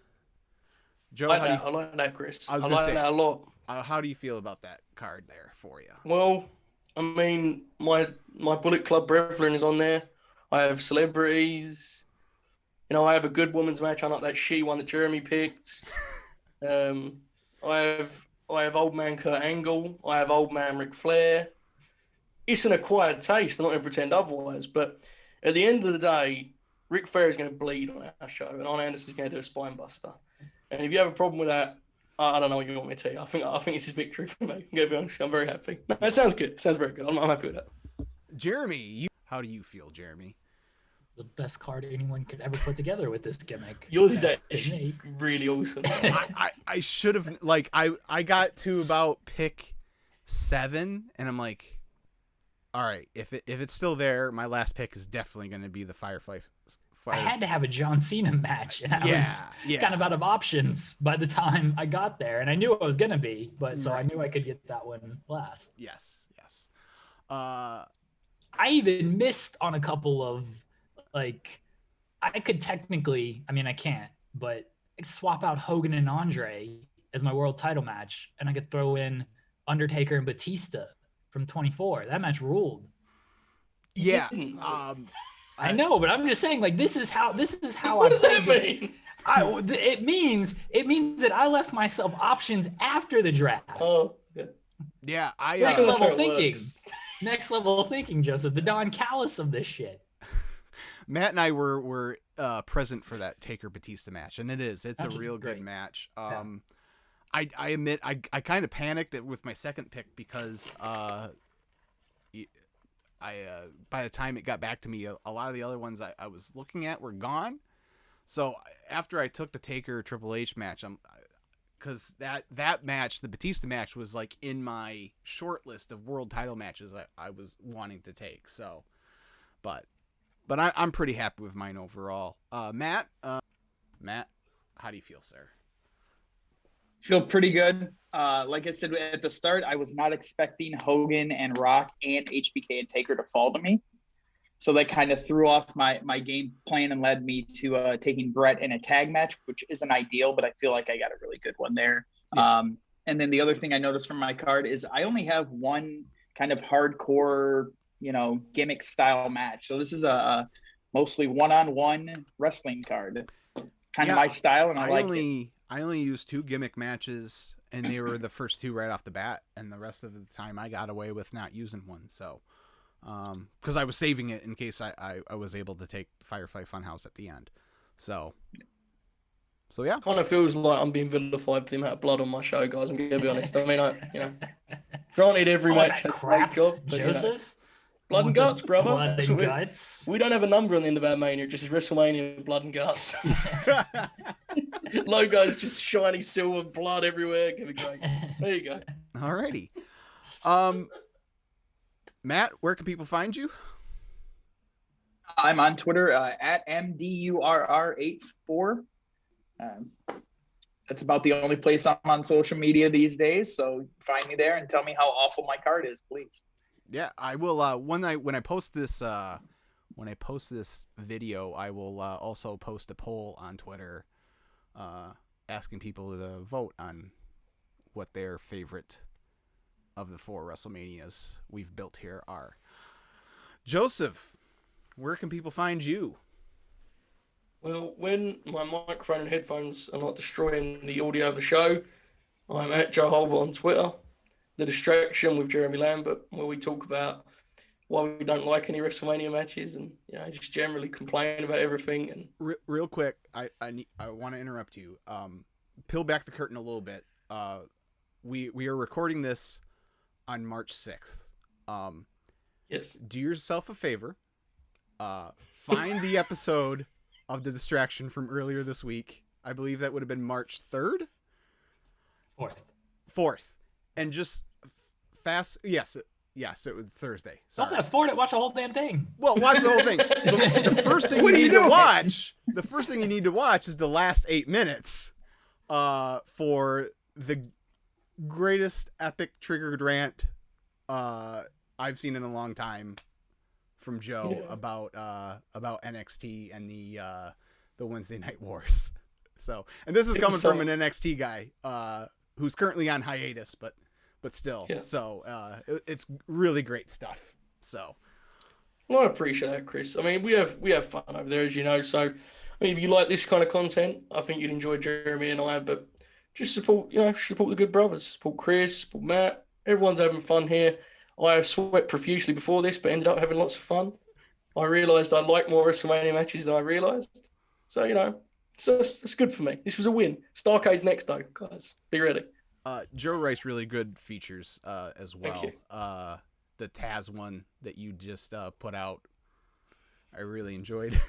Joe, I like that, Chris. I like that a lot. How do you feel about that card there for you? Well, I mean, my Bullet Club brethren is on there. I have celebrities. I have a good women's match. I like that She one that Jeremy picked. I have old man Kurt Angle. I have old man Ric Flair. It's an acquired taste. I'm not going to pretend otherwise. But at the end of the day, Ric Flair is going to bleed on our show, and Arn Anderson's going to do a spine buster. And if you have a problem with that, I don't know what you want me to tell you. I think it's a victory for me. I'm going to be honest. I'm very happy. No, that sounds good. Sounds very good. I'm happy with that. Jeremy, how do you feel, Jeremy? The best card anyone could ever put together with this gimmick. Yours is Best actually really awesome. I should have I got to about pick 7, and I'm like, all right, if it's still there, my last pick is definitely going to be the Firefly. I had to have a John Cena match, and I was kind of out of options by the time I got there, and I knew I was gonna be, but so I knew I could get that one last. Yes. I even missed on a couple of I could technically, I mean I can't, but swap out Hogan and Andre as my world title match, and I could throw in Undertaker and Batista from 24. That match ruled. Yeah. I know, but I'm just saying, this is how What does that mean? It means that I left myself options after the draft. Oh, yeah. Yeah, Next That's how level it thinking. works. Next level thinking, Joseph. The Don Callis of this shit. Matt and I were present for that Taker Batista match, and it's a real good match. I admit I kind of panicked with my second pick because by the time it got back to me, a lot of the other ones I was looking at were gone. So after I took the Taker Triple H match, because that match, the Batista match, was in my short list of world title matches I was wanting to take. So, but I'm pretty happy with mine overall. Matt, how do you feel, sir? Feel pretty good. Like I said at the start, I was not expecting Hogan and Rock and HBK and Taker to fall to me. So that kind of threw off my game plan and led me to taking Brett in a tag match, which isn't ideal, but I feel like I got a really good one there. Yeah. And then the other thing I noticed from my card is I only have one kind of hardcore, gimmick style match. So this is a mostly one-on-one wrestling card. Kind of my style, and I like it. I only used 2 gimmick matches, and they were the first 2 right off the bat, and the rest of the time I got away with not using one. So, because I was saving it in case I was able to take Firefly Funhouse at the end. So yeah. Kind of feels like I'm being vilified for the amount of blood on my show, guys. I'm gonna be honest. I mean, granted, every match has a great job, but, Joseph. Blood and guts, brother. Blood and guts. We don't have a number on the end of our mania. It just says WrestleMania, blood and guts. Logos just shiny silver, blood everywhere. Gonna be great. There you go. Alrighty. Matt, where can people find you? I'm on Twitter at MDURR84. That's about the only place I'm on social media these days. So find me there and tell me how awful my card is, please. Yeah, I will. When I post this video, I will also post a poll on Twitter, asking people to vote on what their favorite of the 4 WrestleManias we've built here are. Joseph, where can people find you? Well, when my microphone and headphones are not destroying the audio of the show, I'm at Joe Hulbert on Twitter. The Distraction with Jeremy Lambert, where we talk about why we don't like any WrestleMania matches and just generally complain about everything. And real quick, I want to interrupt you. Peel back the curtain a little bit. We are recording this on March 6th. Yes. Do yourself a favor. Find the episode of The Distraction from earlier this week. I believe that would have been March 3rd? 4th. And just fast. Yes, it was Thursday. Sorry. Don't fast forward it. Watch the whole damn thing. Well, watch the whole thing. The first thing you need to watch. The first thing you need to watch is the last 8 minutes, for the greatest epic triggered rant I've seen in a long time from Joe about NXT and the Wednesday Night Wars. So, and this is coming from an NXT guy who's currently on hiatus, but still. Yeah. So it's really great stuff. So, well, I appreciate that, Chris. I mean, we have fun over there, as you know. So, I mean, if you like this kind of content, I think you'd enjoy Jeremy and I. But just support the good brothers. Support Chris, support Matt. Everyone's having fun here. I have sweat profusely before this, but ended up having lots of fun. I realised I like more WrestleMania matches than I realised. So, it's good for me. This was a win. Starcade's next, though, guys. Be ready. Joe writes really good features as well. Thank you. The Taz one that you just put out, I really enjoyed.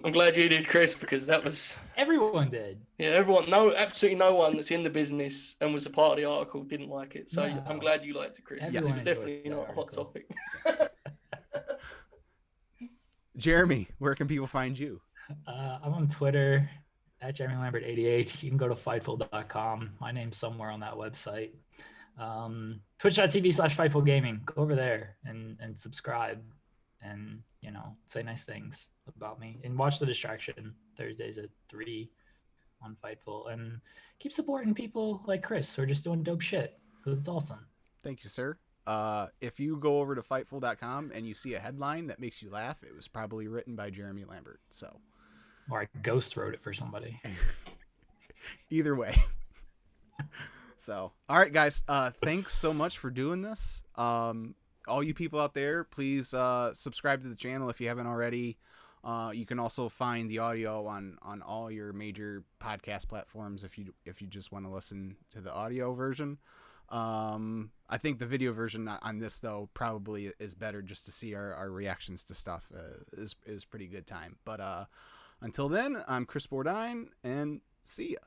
I'm glad you did, Chris, because that was... Everyone did. Yeah, everyone. Absolutely no one that's in the business and was a part of the article didn't like it. So I'm glad you liked it, Chris. Everyone It's definitely not a hot topic. Jeremy, where can people find you? I'm on Twitter at Jeremy Lambert 88. You can go to Fightful.com. My name's somewhere on that website. Twitch.tv/Fightful Gaming. Go over there and subscribe and, say nice things about me. And watch The Distraction Thursdays at 3 on Fightful. And keep supporting people like Chris who are just doing dope shit, because it's awesome. Thank you, sir. If you go over to Fightful.com and you see a headline that makes you laugh, it was probably written by Jeremy Lambert. So, or I ghost wrote it for somebody. Either way. So, all right, guys. Thanks so much for doing this. All you people out there, please subscribe to the channel if you haven't already. You can also find the audio on all your major podcast platforms if you just want to listen to the audio version. I think the video version on this, though, probably is better just to see our reactions to stuff. Is pretty good time. But until then, I'm Chris Bourdine, and see ya.